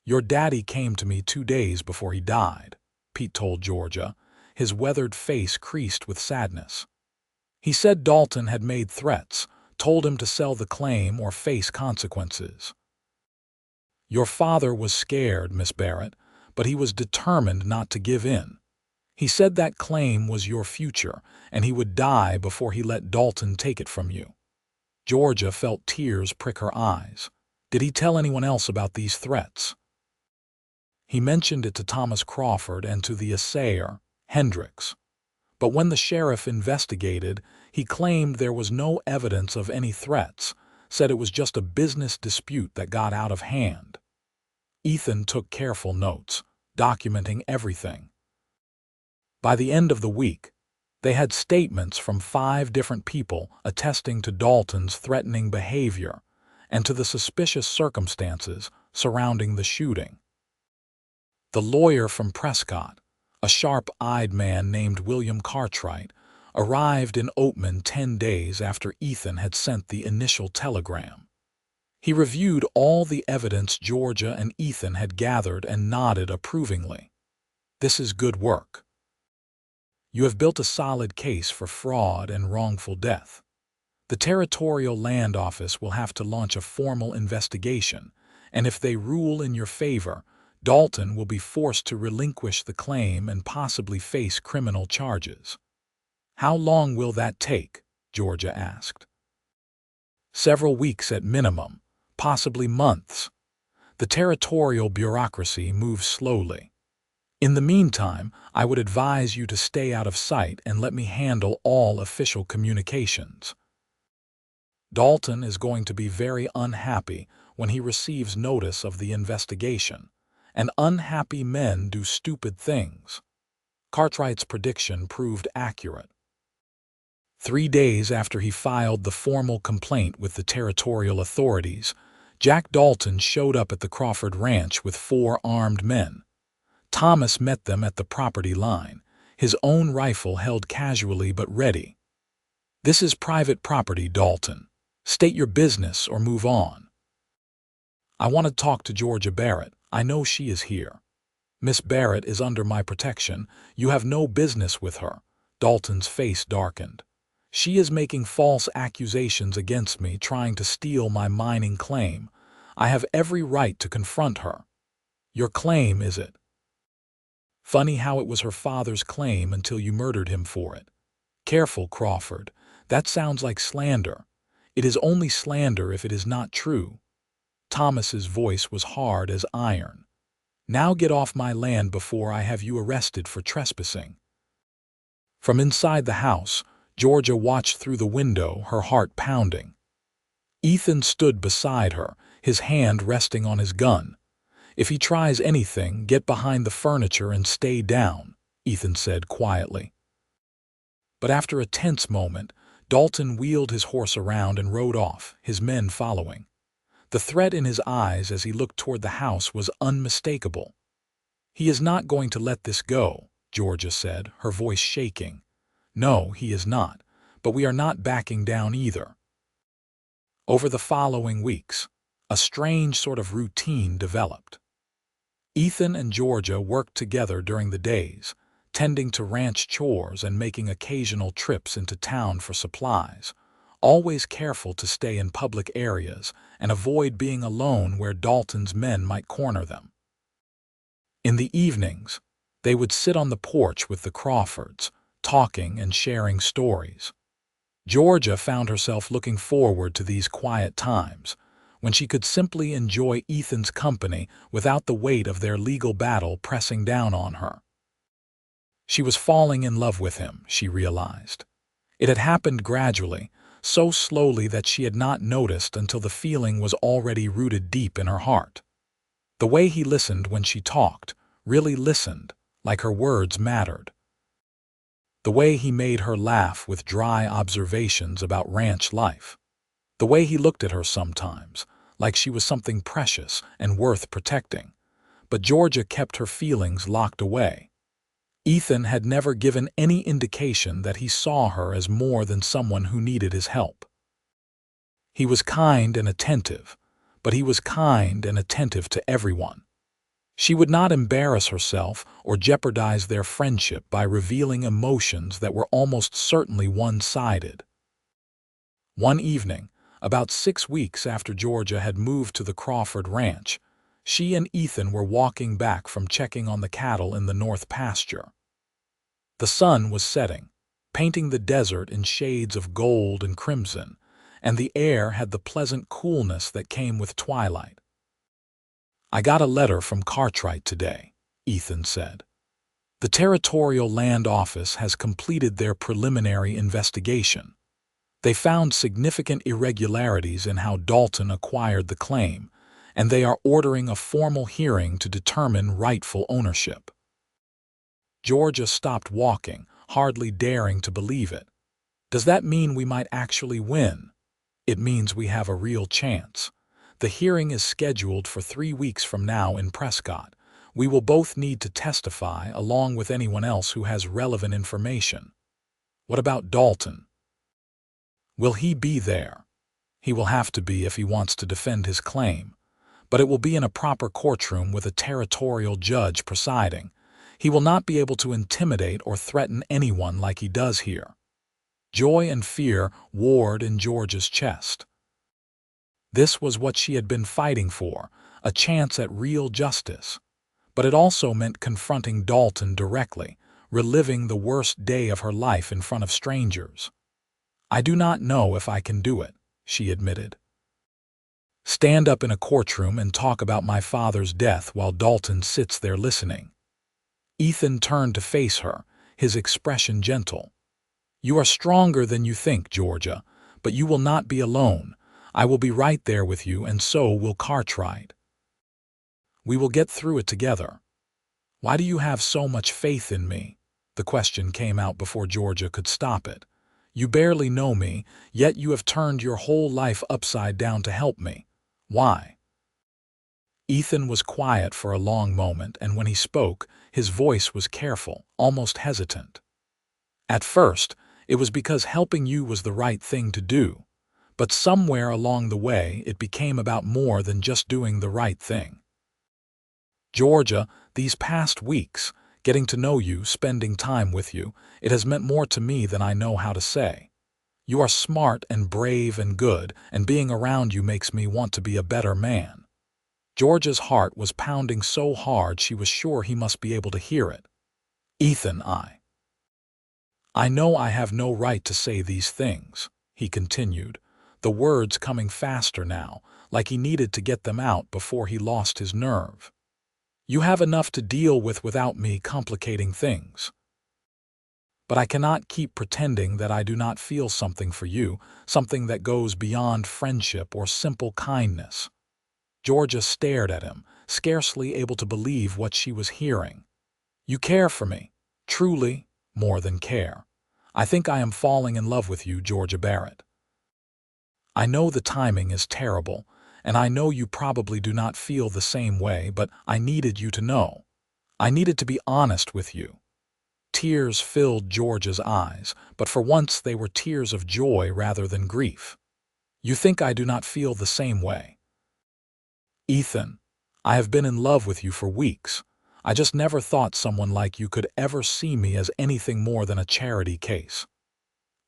"Your daddy came to me 2 days before he died," Pete told Georgia, his weathered face creased with sadness. "He said Dalton had made threats, told him to sell the claim or face consequences." "Your father was scared, Miss Barrett, but he was determined not to give in. He said that claim was your future, and he would die before he let Dalton take it from you." Georgia felt tears prick her eyes. "Did he tell anyone else about these threats?" "He mentioned it to Thomas Crawford and to the assayer, Hendricks. But when the sheriff investigated, he claimed there was no evidence of any threats, said it was just a business dispute that got out of hand." Ethan took careful notes, documenting everything. By the end of the week, they had statements from 5 different people attesting to Dalton's threatening behavior and to the suspicious circumstances surrounding the shooting. The lawyer from Prescott, a sharp-eyed man named William Cartwright, arrived in Oatman 10 days after Ethan had sent the initial telegram. He reviewed all the evidence Georgia and Ethan had gathered and nodded approvingly. "This is good work. You have built a solid case for fraud and wrongful death. The Territorial Land Office will have to launch a formal investigation, and if they rule in your favor, Dalton will be forced to relinquish the claim and possibly face criminal charges." "How long will that take?" Georgia asked. "Several weeks at minimum, possibly months. The territorial bureaucracy moves slowly. In the meantime, I would advise you to stay out of sight and let me handle all official communications." "Dalton is going to be very unhappy when he receives notice of the investigation, and unhappy men do stupid things." Cartwright's prediction proved accurate. 3 days after he filed the formal complaint with the territorial authorities, Jack Dalton showed up at the Crawford Ranch with 4 armed men. Thomas met them at the property line, his own rifle held casually but ready. "This is private property, Dalton. State your business or move on." "I want to talk to Georgia Barrett. I know she is here." "Miss Barrett is under my protection. You have no business with her." Dalton's face darkened. "She is making false accusations against me, trying to steal my mining claim. I have every right to confront her." "Your claim, is it?" Funny how it was her father's claim until you murdered him for it. Careful, Crawford. That sounds like slander. It is only slander if it is not true. Thomas's voice was hard as iron. Now get off my land before I have you arrested for trespassing. From inside the house, Georgia watched through the window, her heart pounding. Ethan stood beside her, his hand resting on his gun. If he tries anything, get behind the furniture and stay down, Ethan said quietly. But after a tense moment, Dalton wheeled his horse around and rode off, his men following. The threat in his eyes as he looked toward the house was unmistakable. "He is not going to let this go," Georgia said, her voice shaking. "No, he is not, but we are not backing down either." Over the following weeks, a strange sort of routine developed. Ethan and Georgia worked together during the days, tending to ranch chores and making occasional trips into town for supplies, always careful to stay in public areas and avoid being alone where Dalton's men might corner them. In the evenings, they would sit on the porch with the Crawfords, talking and sharing stories. Georgia found herself looking forward to these quiet times, when she could simply enjoy Ethan's company without the weight of their legal battle pressing down on her. She was falling in love with him, she realized. It had happened gradually, so slowly that she had not noticed until the feeling was already rooted deep in her heart. The way he listened when she talked, really listened, like her words mattered. The way he made her laugh with dry observations about ranch life. The way he looked at her sometimes, like she was something precious and worth protecting. But Georgia kept her feelings locked away. Ethan had never given any indication that he saw her as more than someone who needed his help. He was kind and attentive, but he was kind and attentive to everyone. She would not embarrass herself or jeopardize their friendship by revealing emotions that were almost certainly one-sided. One evening, about 6 weeks after Georgia had moved to the Crawford Ranch, she and Ethan were walking back from checking on the cattle in the north pasture. The sun was setting, painting the desert in shades of gold and crimson, and the air had the pleasant coolness that came with twilight. "I got a letter from Cartwright today," Ethan said. "The Territorial Land Office has completed their preliminary investigation. They found significant irregularities in how Dalton acquired the claim, and they are ordering a formal hearing to determine rightful ownership." Georgia stopped walking, hardly daring to believe it. "Does that mean we might actually win?" "It means we have a real chance. The hearing is scheduled for 3 weeks from now in Prescott. We will both need to testify along with anyone else who has relevant information." "What about Dalton? Will he be there?" "He will have to be if he wants to defend his claim. But it will be in a proper courtroom with a territorial judge presiding. He will not be able to intimidate or threaten anyone like he does here." Joy and fear warred in Georgia's chest. This was what she had been fighting for, a chance at real justice. But it also meant confronting Dalton directly, reliving the worst day of her life in front of strangers. "I do not know if I can do it," she admitted. "Stand up in a courtroom and talk about my father's death while Dalton sits there listening." Ethan turned to face her, his expression gentle. "You are stronger than you think, Georgia, but you will not be alone. I will be right there with you, and so will Cartwright. We will get through it together." "Why do you have so much faith in me?" The question came out before Georgia could stop it. "You barely know me, yet you have turned your whole life upside down to help me. Why?" Ethan was quiet for a long moment, and when he spoke, his voice was careful, almost hesitant. "At first, it was because helping you was the right thing to do. But somewhere along the way, it became about more than just doing the right thing. Georgia, these past weeks, getting to know you, spending time with you, it has meant more to me than I know how to say. You are smart and brave and good, and being around you makes me want to be a better man." Georgia's heart was pounding so hard she was sure he must be able to hear it. Ethan, I know I have no right to say these things, he continued, the words coming faster now, like he needed to get them out before he lost his nerve. You have enough to deal with without me complicating things. But I cannot keep pretending that I do not feel something for you, something that goes beyond friendship or simple kindness. Georgia stared at him, scarcely able to believe what she was hearing. You care for me, truly, more than care. I think I am falling in love with you, Georgia Barrett. I know the timing is terrible, and I know you probably do not feel the same way, but I needed you to know. I needed to be honest with you. Tears filled Georgia's eyes, but for once they were tears of joy rather than grief. You think I do not feel the same way. Ethan, I have been in love with you for weeks. I just never thought someone like you could ever see me as anything more than a charity case.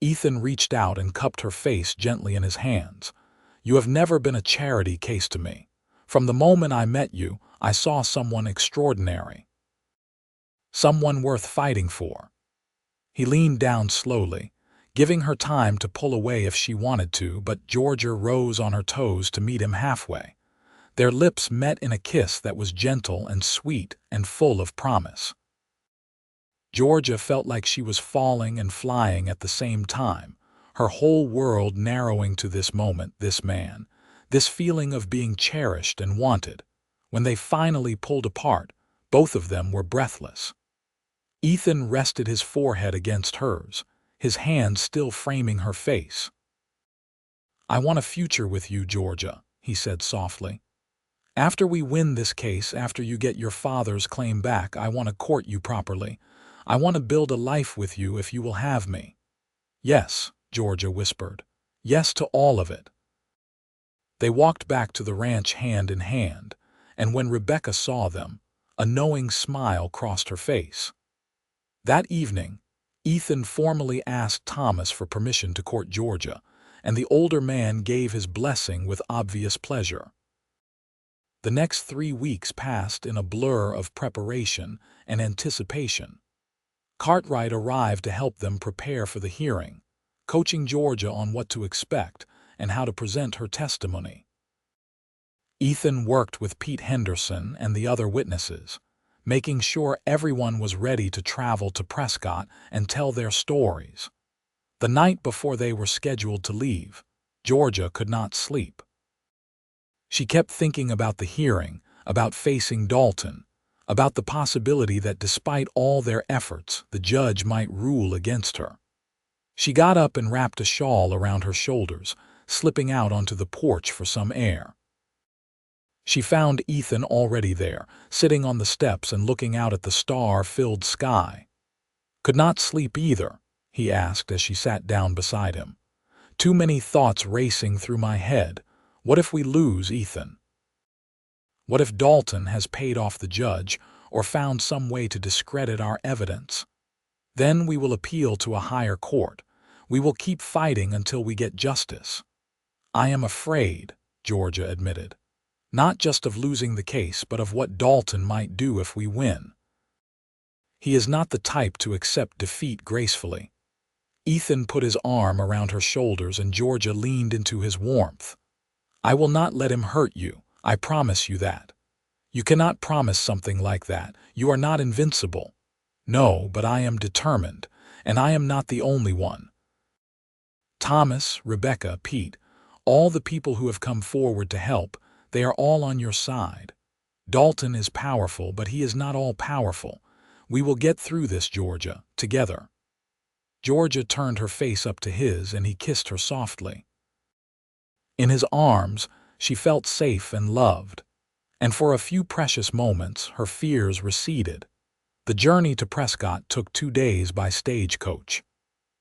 Ethan reached out and cupped her face gently in his hands. You have never been a charity case to me. From the moment I met you, I saw someone extraordinary. Someone worth fighting for. He leaned down slowly, giving her time to pull away if she wanted to, but Georgia rose on her toes to meet him halfway. Their lips met in a kiss that was gentle and sweet and full of promise. Georgia felt like she was falling and flying at the same time, her whole world narrowing to this moment, this man, this feeling of being cherished and wanted. When they finally pulled apart, both of them were breathless. Ethan rested his forehead against hers, his hand still framing her face. I want a future with you, Georgia, he said softly. After we win this case, after you get your father's claim back, I want to court you properly. I want to build a life with you if you will have me. Yes, Georgia whispered. Yes to all of it. They walked back to the ranch hand in hand, and when Rebecca saw them, a knowing smile crossed her face. That evening, Ethan formally asked Thomas for permission to court Georgia, and the older man gave his blessing with obvious pleasure. The next 3 weeks passed in a blur of preparation and anticipation. Cartwright arrived to help them prepare for the hearing, coaching Georgia on what to expect and how to present her testimony. Ethan worked with Pete Henderson and the other witnesses, making sure everyone was ready to travel to Prescott and tell their stories. The night before they were scheduled to leave, Georgia could not sleep. She kept thinking about the hearing, about facing Dalton, about the possibility that despite all their efforts, the judge might rule against her. She got up and wrapped a shawl around her shoulders, slipping out onto the porch for some air. She found Ethan already there, sitting on the steps and looking out at the star-filled sky. Could not sleep either, he asked as she sat down beside him. Too many thoughts racing through my head. What if we lose Ethan? What if Dalton has paid off the judge or found some way to discredit our evidence? Then we will appeal to a higher court. We will keep fighting until we get justice. I am afraid, Georgia admitted. Not just of losing the case, but of what Dalton might do if we win. He is not the type to accept defeat gracefully. Ethan put his arm around her shoulders and Georgia leaned into his warmth. I will not let him hurt you, I promise you that. You cannot promise something like that. You are not invincible. No, but I am determined, and I am not the only one. Thomas, Rebecca, Pete, all the people who have come forward to help, they are all on your side. Dalton is powerful, but he is not all-powerful. We will get through this, Georgia, together. Georgia turned her face up to his, and he kissed her softly. In his arms, she felt safe and loved, and for a few precious moments her fears receded. The journey to Prescott took 2 days by stagecoach.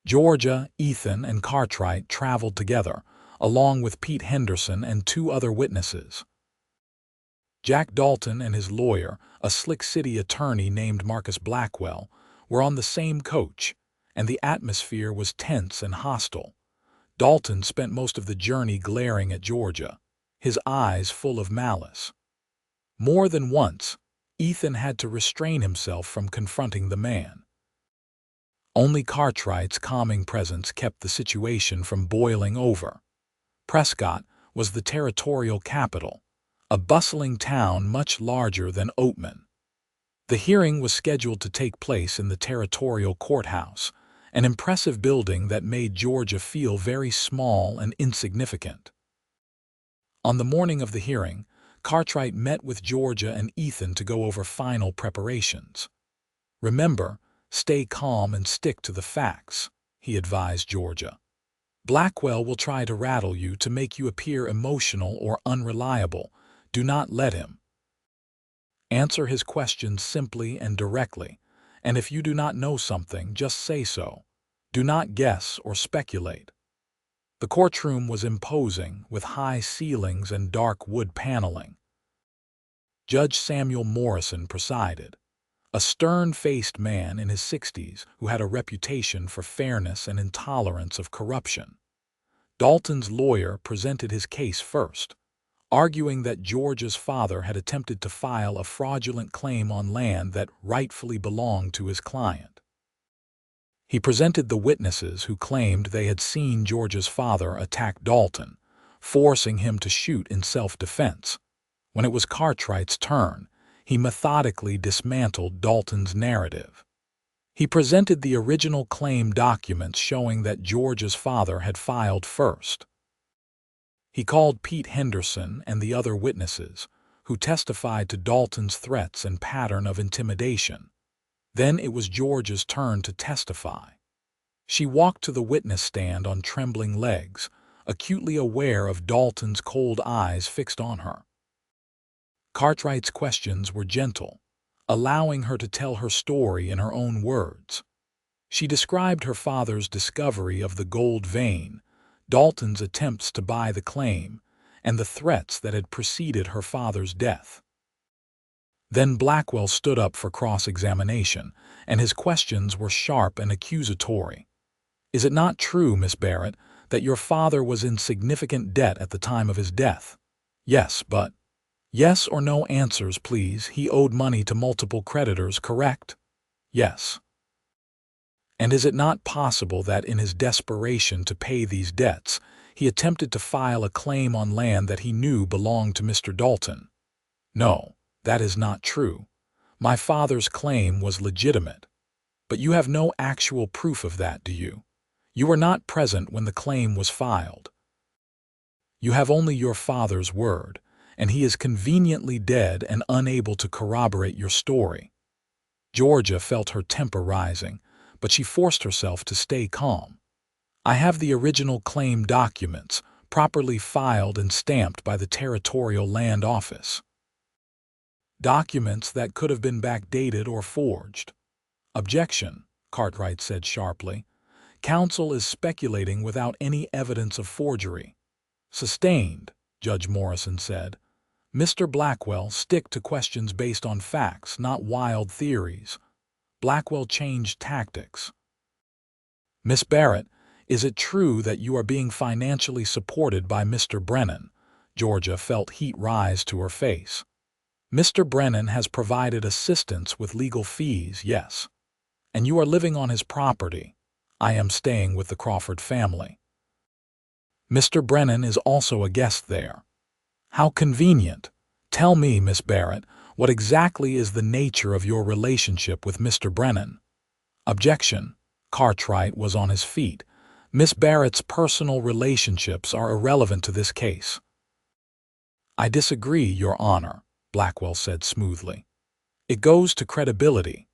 Georgia, Ethan, and Cartwright traveled together, along with Pete Henderson and 2 other witnesses. Jack Dalton and his lawyer, a slick city attorney named Marcus Blackwell, were on the same coach, and the atmosphere was tense and hostile. Dalton spent most of the journey glaring at Georgia, his eyes full of malice. More than once, Ethan had to restrain himself from confronting the man. Only Cartwright's calming presence kept the situation from boiling over. Prescott was the territorial capital, a bustling town much larger than Oatman. The hearing was scheduled to take place in the territorial courthouse, an impressive building that made Georgia feel very small and insignificant. On the morning of the hearing, Cartwright met with Georgia and Ethan to go over final preparations. "Remember, stay calm and stick to the facts," he advised Georgia. "Blackwell will try to rattle you to make you appear emotional or unreliable. Do not let him. Answer his questions simply and directly, and if you do not know something, just say so. Do not guess or speculate." The courtroom was imposing, with high ceilings and dark wood paneling. Judge Samuel Morrison presided, a stern-faced man in his 60s who had a reputation for fairness and intolerance of corruption. Dalton's lawyer presented his case first, arguing that Georgia's father had attempted to file a fraudulent claim on land that rightfully belonged to his client. He presented the witnesses who claimed they had seen Georgia's father attack Dalton, forcing him to shoot in self-defense. When it was Cartwright's turn, he methodically dismantled Dalton's narrative. He presented the original claim documents showing that Georgia's father had filed first. He called Pete Henderson and the other witnesses, who testified to Dalton's threats and pattern of intimidation. Then it was Georgia's turn to testify. She walked to the witness stand on trembling legs, acutely aware of Dalton's cold eyes fixed on her. Cartwright's questions were gentle, allowing her to tell her story in her own words. She described her father's discovery of the gold vein, Dalton's attempts to buy the claim, and the threats that had preceded her father's death. Then Blackwell stood up for cross-examination, and his questions were sharp and accusatory. "Is it not true, Miss Barrett, that your father was in significant debt at the time of his death?" "Yes, but—" "Yes or no answers, please. He owed money to multiple creditors, correct?" "Yes." "And is it not possible that in his desperation to pay these debts, he attempted to file a claim on land that he knew belonged to Mr. Dalton?" "No. That is not true. My father's claim was legitimate. But you have no actual proof of that, do you? You were not present when the claim was filed. You have only your father's word, and he is conveniently dead and unable to corroborate your story." Georgia felt her temper rising, but she forced herself to stay calm. "I have the original claim documents, properly filed and stamped by the Territorial Land Office. Documents that could have been backdated or forged." "Objection," Cartwright said sharply. "Counsel is speculating without any evidence of forgery." "Sustained," Judge Morrison said. "Mr. Blackwell, stick to questions based on facts, not wild theories." Blackwell changed tactics. "Miss Barrett, is it true that you are being financially supported by Mr. Brennan?" Georgia felt heat rise to her face. "Mr. Brennan has provided assistance with legal fees, yes. And you are living on his property." "I am staying with the Crawford family." "Mr. Brennan is also a guest there." "How convenient. Tell me, Miss Barrett, what exactly is the nature of your relationship with Mr. Brennan?" "Objection." Cartwright was on his feet. "Miss Barrett's personal relationships are irrelevant to this case." "I disagree, Your Honor," Blackwell said smoothly. "It goes to credibility.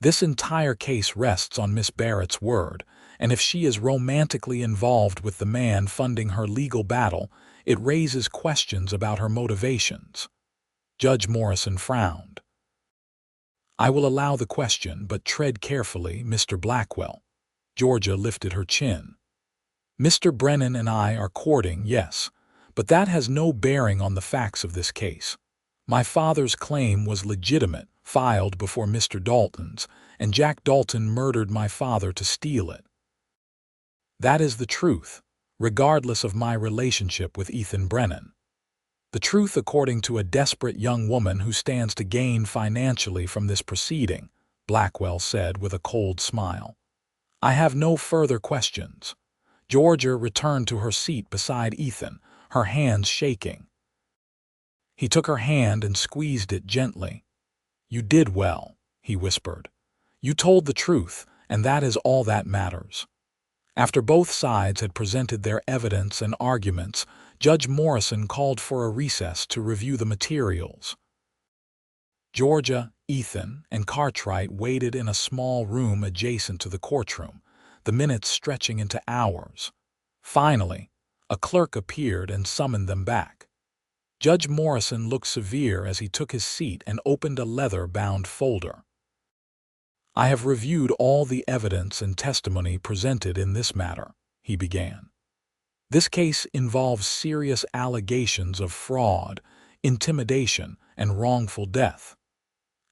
This entire case rests on Miss Barrett's word, and if she is romantically involved with the man funding her legal battle, it raises questions about her motivations." Judge Morrison frowned. "I will allow the question, but tread carefully, Mr. Blackwell." Georgia lifted her chin. "Mr. Brennan and I are courting, yes, but that has no bearing on the facts of this case. My father's claim was legitimate, filed before Mr. Dalton's, and Jack Dalton murdered my father to steal it. That is the truth, regardless of my relationship with Ethan Brennan." The truth according to a desperate young woman who stands to gain financially from this proceeding, Blackwell said with a cold smile. I have no further questions. Georgia returned to her seat beside Ethan, her hands shaking. He took her hand and squeezed it gently. You did well, he whispered. You told the truth, and that is all that matters. After both sides had presented their evidence and arguments, Judge Morrison called for a recess to review the materials. Georgia, Ethan, and Cartwright waited in a small room adjacent to the courtroom, the minutes stretching into hours. Finally, a clerk appeared and summoned them back. Judge Morrison looked severe as he took his seat and opened a leather-bound folder. I have reviewed all the evidence and testimony presented in this matter, he began. This case involves serious allegations of fraud, intimidation, and wrongful death.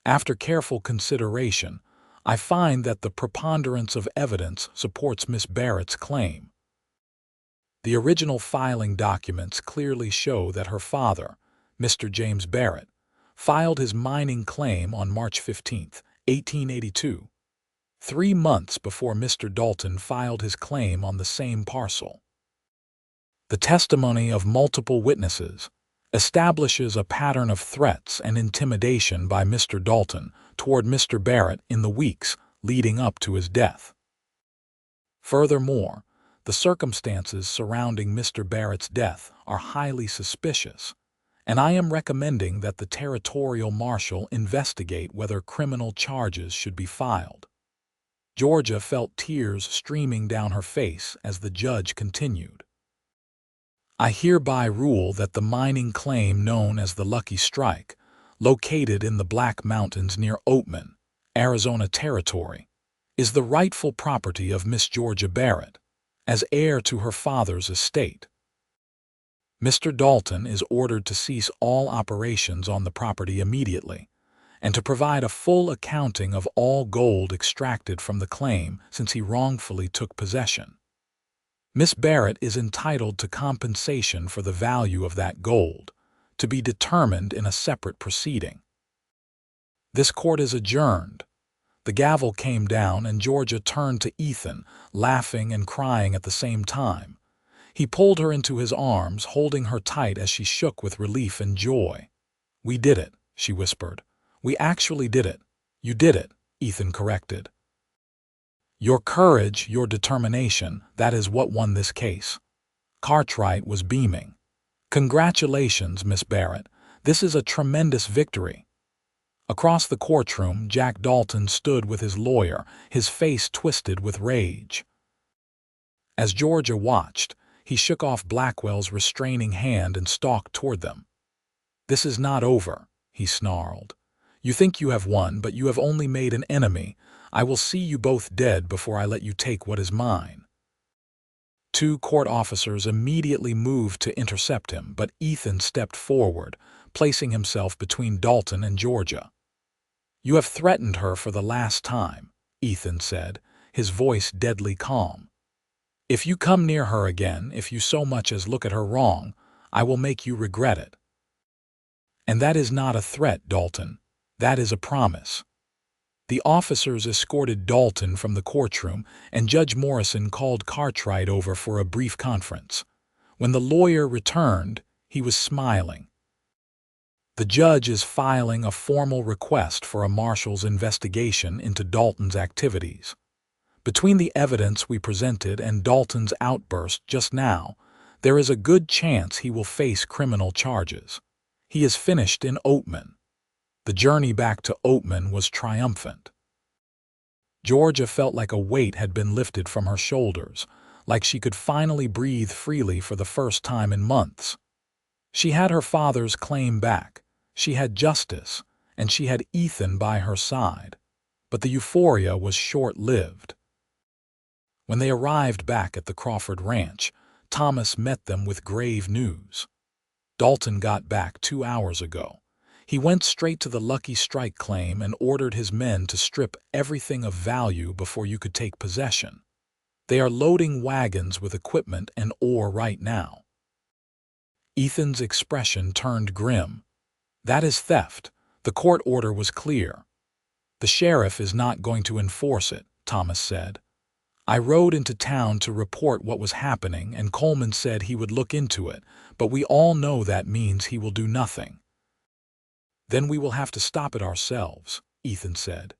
After careful consideration, I find that the preponderance of evidence supports Miss Barrett's claim. The original filing documents clearly show that her father, Mr. James Barrett, filed his mining claim on March 15, 1882, 3 months before Mr. Dalton filed his claim on the same parcel. The testimony of multiple witnesses establishes a pattern of threats and intimidation by Mr. Dalton toward Mr. Barrett in the weeks leading up to his death. Furthermore, the circumstances surrounding Mr. Barrett's death are highly suspicious, and I am recommending that the territorial marshal investigate whether criminal charges should be filed. Georgia felt tears streaming down her face as the judge continued. I hereby rule that the mining claim known as the Lucky Strike, located in the Black Mountains near Oatman, Arizona Territory, is the rightful property of Miss Georgia Barrett, as heir to her father's estate. Mr. Dalton is ordered to cease all operations on the property immediately, and to provide a full accounting of all gold extracted from the claim since he wrongfully took possession. Miss Barrett is entitled to compensation for the value of that gold, to be determined in a separate proceeding. This court is adjourned. The gavel came down and Georgia turned to Ethan, laughing and crying at the same time. He pulled her into his arms, holding her tight as she shook with relief and joy. We did it, she whispered. We actually did it. You did it, Ethan corrected. Your courage, your determination, that is what won this case. Cartwright was beaming. Congratulations, Miss Barrett. This is a tremendous victory. Across the courtroom, Jack Dalton stood with his lawyer, his face twisted with rage. As Georgia watched, he shook off Blackwell's restraining hand and stalked toward them. This is not over, he snarled. You think you have won, but you have only made an enemy. I will see you both dead before I let you take what is mine. 2 court officers immediately moved to intercept him, but Ethan stepped forward, placing himself between Dalton and Georgia. You have threatened her for the last time, Ethan said, his voice deadly calm. If you come near her again, if you so much as look at her wrong, I will make you regret it. And that is not a threat, Dalton. That is a promise. The officers escorted Dalton from the courtroom, and Judge Morrison called Cartwright over for a brief conference. When the lawyer returned, he was smiling. The judge is filing a formal request for a marshal's investigation into Dalton's activities. Between the evidence we presented and Dalton's outburst just now, there is a good chance he will face criminal charges. He is finished in Oatman. The journey back to Oatman was triumphant. Georgia felt like a weight had been lifted from her shoulders, like she could finally breathe freely for the first time in months. She had her father's claim back, she had justice, and she had Ethan by her side. But the euphoria was short-lived. When they arrived back at the Crawford Ranch, Thomas met them with grave news. Dalton got back 2 hours ago. He went straight to the Lucky Strike claim and ordered his men to strip everything of value before you could take possession. They are loading wagons with equipment and ore right now. Ethan's expression turned grim. That is theft. The court order was clear. The sheriff is not going to enforce it, Thomas said. I rode into town to report what was happening, and Coleman said he would look into it, but we all know that means he will do nothing. Then we will have to stop it ourselves, Ethan said.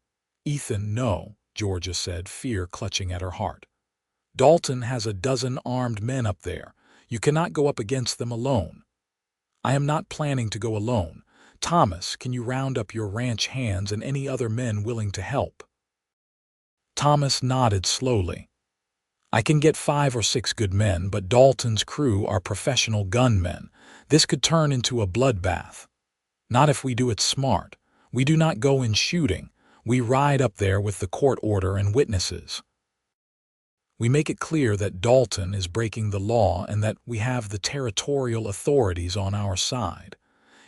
Ethan, no, Georgia said, fear clutching at her heart. Dalton has a dozen armed men up there. You cannot go up against them alone. I am not planning to go alone. Thomas, can you round up your ranch hands and any other men willing to help? Thomas nodded slowly. I can get 5 or 6 good men, but Dalton's crew are professional gunmen. This could turn into a bloodbath. Not if we do it smart. We do not go in shooting. We ride up there with the court order and witnesses. We make it clear that Dalton is breaking the law and that we have the territorial authorities on our side.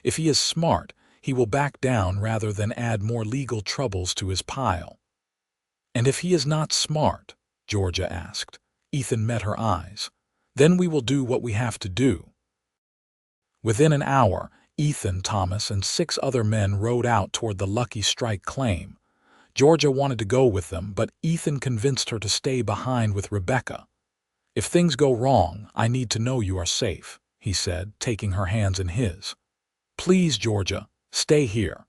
If he is smart, he will back down rather than add more legal troubles to his pile. And if he is not smart, Georgia asked. Ethan met her eyes. Then we will do what we have to do. Within an hour, Ethan, Thomas, and 6 other men rode out toward the Lucky Strike claim. Georgia wanted to go with them, but Ethan convinced her to stay behind with Rebecca. If things go wrong, I need to know you are safe, he said, taking her hands in his. Please, Georgia, stay here.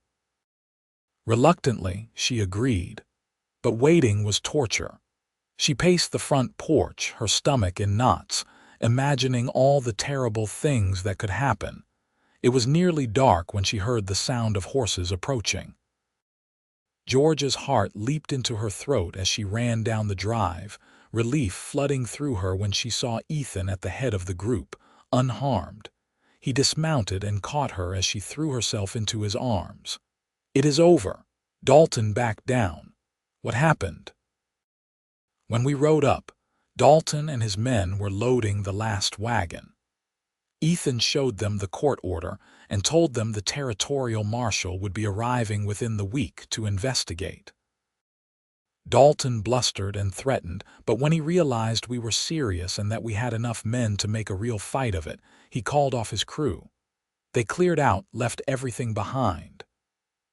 Reluctantly, she agreed. But waiting was torture. She paced the front porch, her stomach in knots, imagining all the terrible things that could happen. It was nearly dark when she heard the sound of horses approaching. Georgia's heart leaped into her throat as she ran down the drive, relief flooding through her when she saw Ethan at the head of the group, unharmed. He dismounted and caught her as she threw herself into his arms. It is over. Dalton backed down. What happened? When we rode up, Dalton and his men were loading the last wagon. Ethan showed them the court order and told them the territorial marshal would be arriving within the week to investigate. Dalton blustered and threatened, but when he realized we were serious and that we had enough men to make a real fight of it, he called off his crew. They cleared out, left everything behind.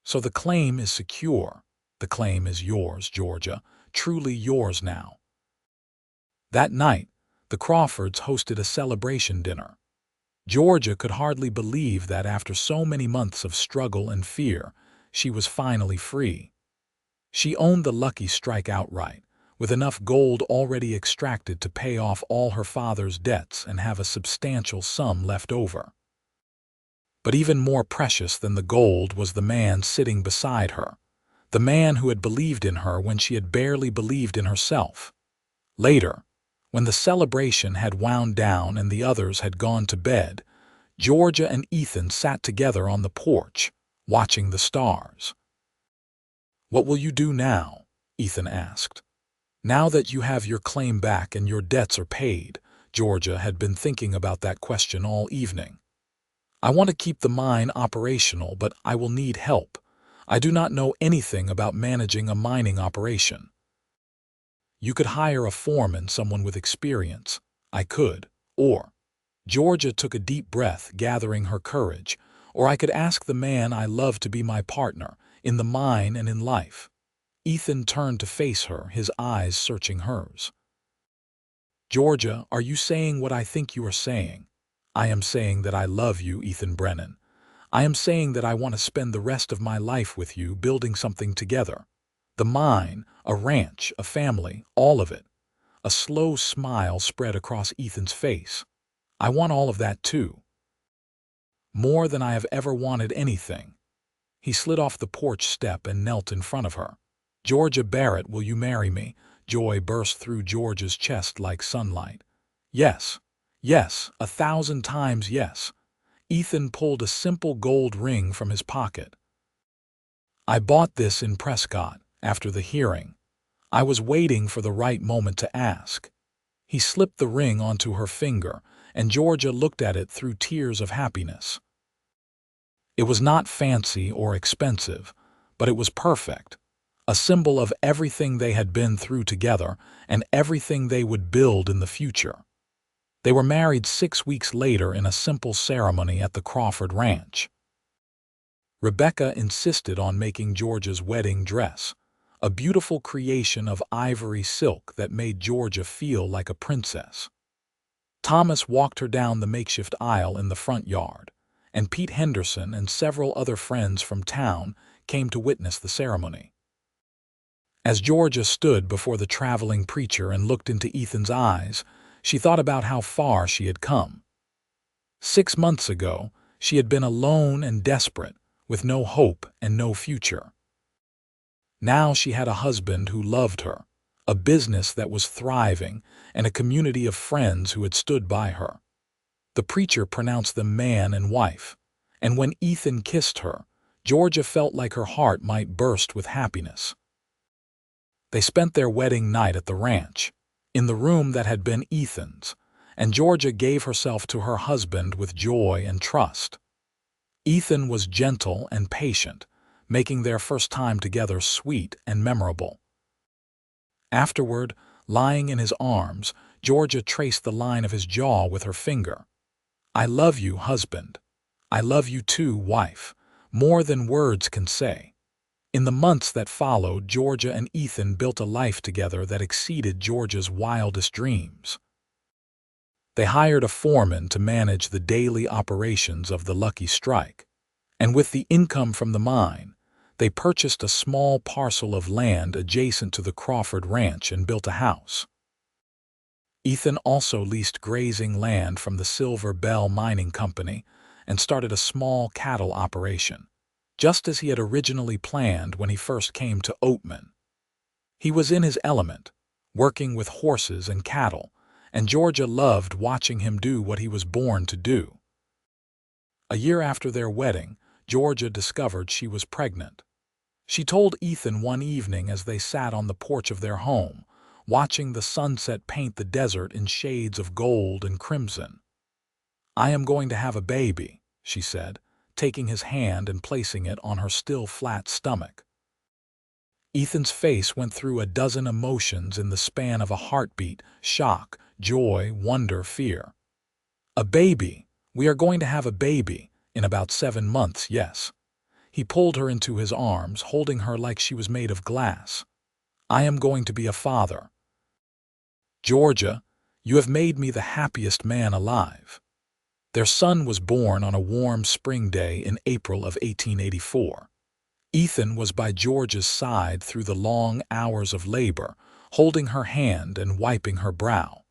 So the claim is secure. The claim is yours, Georgia, truly yours now. That night, the Crawfords hosted a celebration dinner. Georgia could hardly believe that after so many months of struggle and fear, she was finally free. She owned the Lucky Strike outright, with enough gold already extracted to pay off all her father's debts and have a substantial sum left over. But even more precious than the gold was the man sitting beside her. The man who had believed in her when she had barely believed in herself. Later, when the celebration had wound down and the others had gone to bed, Georgia and Ethan sat together on the porch, watching the stars. What will you do now? Ethan asked. Now that you have your claim back and your debts are paid, Georgia had been thinking about that question all evening. I want to keep the mine operational, but I will need help. I do not know anything about managing a mining operation. You could hire a foreman, someone with experience. I could. Or, Georgia took a deep breath, gathering her courage, or I could ask the man I love to be my partner, in the mine and in life. Ethan turned to face her, his eyes searching hers. Georgia, are you saying what I think you are saying? I am saying that I love you, Ethan Brennan. I am saying that I want to spend the rest of my life with you, building something together. The mine, a ranch, a family, all of it. A slow smile spread across Ethan's face. I want all of that too. More than I have ever wanted anything. He slid off the porch step and knelt in front of her. Georgia Barrett, will you marry me? Joy burst through Georgia's chest like sunlight. Yes, yes, 1,000 times yes. Ethan pulled a simple gold ring from his pocket. I bought this in Prescott, after the hearing. I was waiting for the right moment to ask. He slipped the ring onto her finger, and Georgia looked at it through tears of happiness. It was not fancy or expensive, but it was perfect. A symbol of everything they had been through together and everything they would build in the future. They were married 6 weeks later in a simple ceremony at the Crawford Ranch. Rebecca insisted on making Georgia's wedding dress, a beautiful creation of ivory silk that made Georgia feel like a princess. Thomas walked her down the makeshift aisle in the front yard, and Pete Henderson and several other friends from town came to witness the ceremony. As Georgia stood before the traveling preacher and looked into Ethan's eyes, she thought about how far she had come. 6 months ago, she had been alone and desperate, with no hope and no future. Now she had a husband who loved her, a business that was thriving, and a community of friends who had stood by her. The preacher pronounced them man and wife, and when Ethan kissed her, Georgia felt like her heart might burst with happiness. They spent their wedding night at the ranch, in the room that had been Ethan's, and Georgia gave herself to her husband with joy and trust. Ethan was gentle and patient, making their first time together sweet and memorable. Afterward, lying in his arms, Georgia traced the line of his jaw with her finger. "I love you, husband. I love you too, wife, more than words can say." In the months that followed, Georgia and Ethan built a life together that exceeded Georgia's wildest dreams. They hired a foreman to manage the daily operations of the Lucky Strike, and with the income from the mine, they purchased a small parcel of land adjacent to the Crawford Ranch and built a house. Ethan also leased grazing land from the Silver Bell Mining Company and started a small cattle operation, just as he had originally planned when he first came to Oatman. He was in his element, working with horses and cattle, and Georgia loved watching him do what he was born to do. A year after their wedding, Georgia discovered she was pregnant. She told Ethan one evening as they sat on the porch of their home, watching the sunset paint the desert in shades of gold and crimson. "I am going to have a baby," she said, taking his hand and placing it on her still flat stomach. Ethan's face went through a dozen emotions in the span of a heartbeat: shock, joy, wonder, fear. "A baby. We are going to have a baby. In about 7 months, yes." He pulled her into his arms, holding her like she was made of glass. "I am going to be a father. Georgia, you have made me the happiest man alive." Their son was born on a warm spring day in April of 1884. Ethan was by Georgia's side through the long hours of labor, holding her hand and wiping her brow.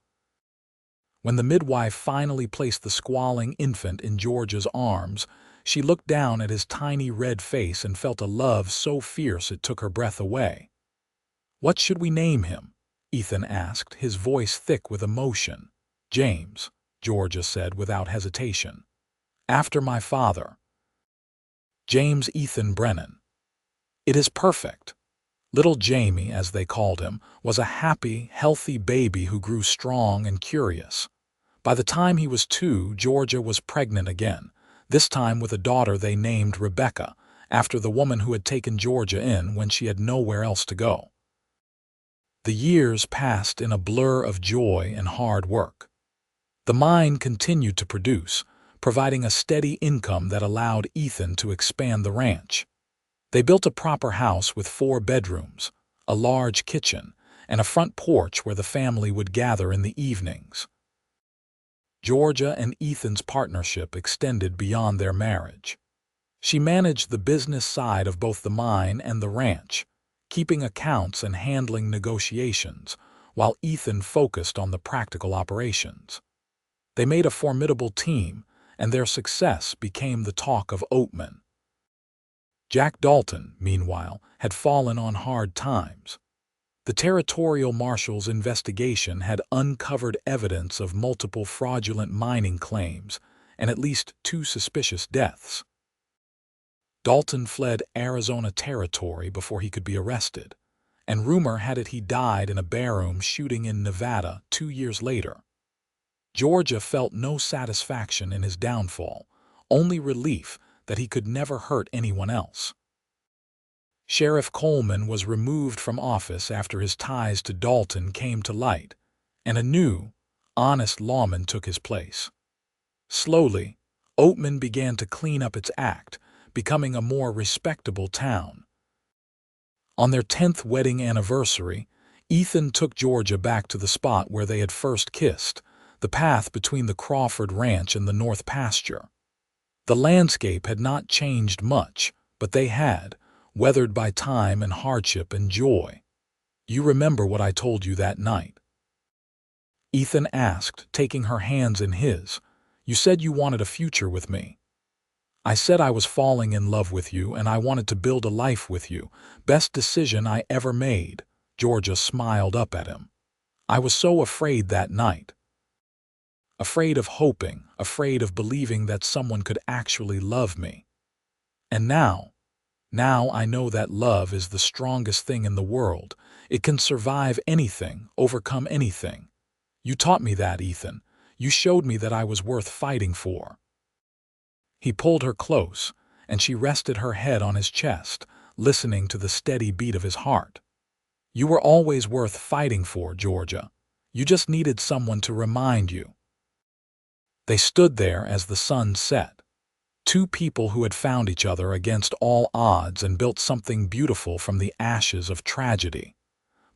When the midwife finally placed the squalling infant in Georgia's arms, she looked down at his tiny red face and felt a love so fierce it took her breath away. "What should we name him?" Ethan asked, his voice thick with emotion. "James," Georgia said without hesitation. "After my father. James Ethan Brennan." "It is perfect." Little Jamie, as they called him, was a happy, healthy baby who grew strong and curious. By the time he was 2, Georgia was pregnant again, this time with a daughter they named Rebecca, after the woman who had taken Georgia in when she had nowhere else to go. The years passed in a blur of joy and hard work. The mine continued to produce, providing a steady income that allowed Ethan to expand the ranch. They built a proper house with 4 bedrooms, a large kitchen, and a front porch where the family would gather in the evenings. Georgia and Ethan's partnership extended beyond their marriage. She managed the business side of both the mine and the ranch, keeping accounts and handling negotiations, while Ethan focused on the practical operations. They made a formidable team, and their success became the talk of Oatman. Jack Dalton, meanwhile, had fallen on hard times. The territorial marshal's investigation had uncovered evidence of multiple fraudulent mining claims and at least 2 suspicious deaths. Dalton fled Arizona Territory before he could be arrested, and rumor had it he died in a barroom shooting in Nevada 2 years later. Georgia felt no satisfaction in his downfall, only relief that he could never hurt anyone else. Sheriff Coleman was removed from office after his ties to Dalton came to light, and a new, honest lawman took his place. Slowly, Oatman began to clean up its act, becoming a more respectable town. On their 10th wedding anniversary, Ethan took Georgia back to the spot where they had first kissed, the path between the Crawford Ranch and the North Pasture. The landscape had not changed much, but they had, weathered by time and hardship and joy. "You remember what I told you that night?" Ethan asked, taking her hands in his. "You said you wanted a future with me." "I said I was falling in love with you and I wanted to build a life with you. Best decision I ever made." Georgia smiled up at him. "I was so afraid that night. Afraid of hoping, afraid of believing that someone could actually love me. And now I know that love is the strongest thing in the world. It can survive anything, overcome anything. You taught me that, Ethan. You showed me that I was worth fighting for." He pulled her close, and she rested her head on his chest, listening to the steady beat of his heart. "You were always worth fighting for, Georgia. You just needed someone to remind you." They stood there as the sun set. Two people who had found each other against all odds and built something beautiful from the ashes of tragedy.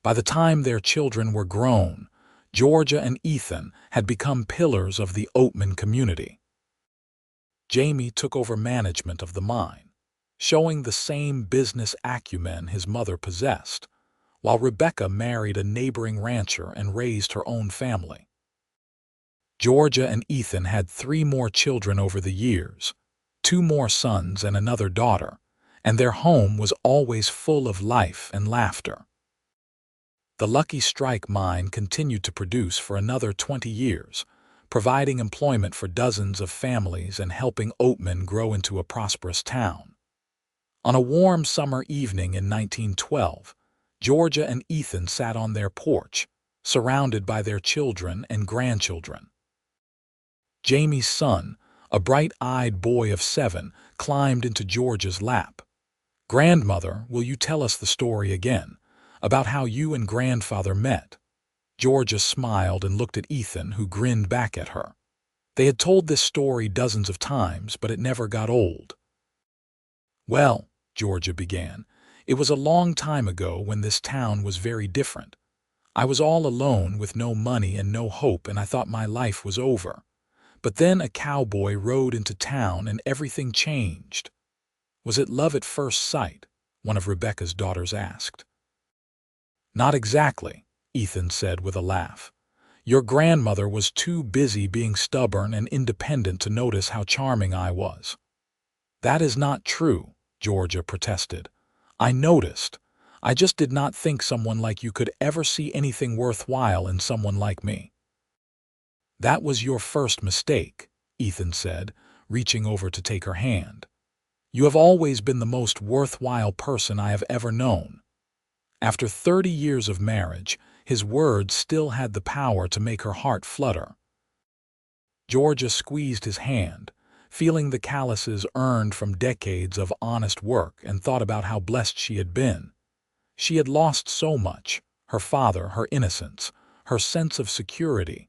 By the time their children were grown, Georgia and Ethan had become pillars of the Oatman community. Jamie took over management of the mine, showing the same business acumen his mother possessed, while Rebecca married a neighboring rancher and raised her own family. Georgia and Ethan had 3 more children over the years, 2 more sons and another daughter, and their home was always full of life and laughter. The Lucky Strike mine continued to produce for another 20 years, providing employment for dozens of families and helping Oatman grow into a prosperous town. On a warm summer evening in 1912, Georgia and Ethan sat on their porch, surrounded by their children and grandchildren. Jamie's son, a bright-eyed boy of 7, climbed into Georgia's lap. "Grandmother, will you tell us the story again, about how you and grandfather met?" Georgia smiled and looked at Ethan, who grinned back at her. They had told this story dozens of times, but it never got old. "Well," Georgia began, "it was a long time ago when this town was very different. I was all alone with no money and no hope, and I thought my life was over. But then a cowboy rode into town and everything changed." "Was it love at first sight?" one of Rebecca's daughters asked. "Not exactly," Ethan said with a laugh. "Your grandmother was too busy being stubborn and independent to notice how charming I was." "That is not true," Georgia protested. "I noticed. I just did not think someone like you could ever see anything worthwhile in someone like me." "That was your first mistake," Ethan said, reaching over to take her hand. "You have always been the most worthwhile person I have ever known." After 30 years of marriage, his words still had the power to make her heart flutter. Georgia squeezed his hand, feeling the calluses earned from decades of honest work, and thought about how blessed she had been. She had lost so much: her father, her innocence, her sense of security.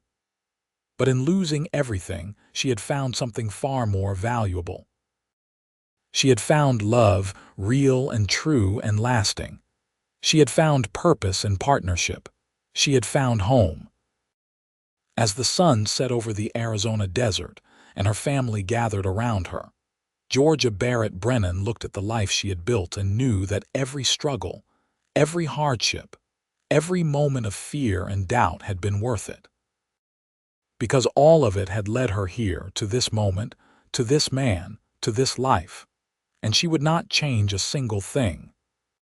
But in losing everything, she had found something far more valuable. She had found love, real and true and lasting. She had found purpose and partnership. She had found home. As the sun set over the Arizona desert and her family gathered around her, Georgia Barrett Brennan looked at the life she had built and knew that every struggle, every hardship, every moment of fear and doubt had been worth it. Because all of it had led her here, to this moment, to this man, to this life. And she would not change a single thing.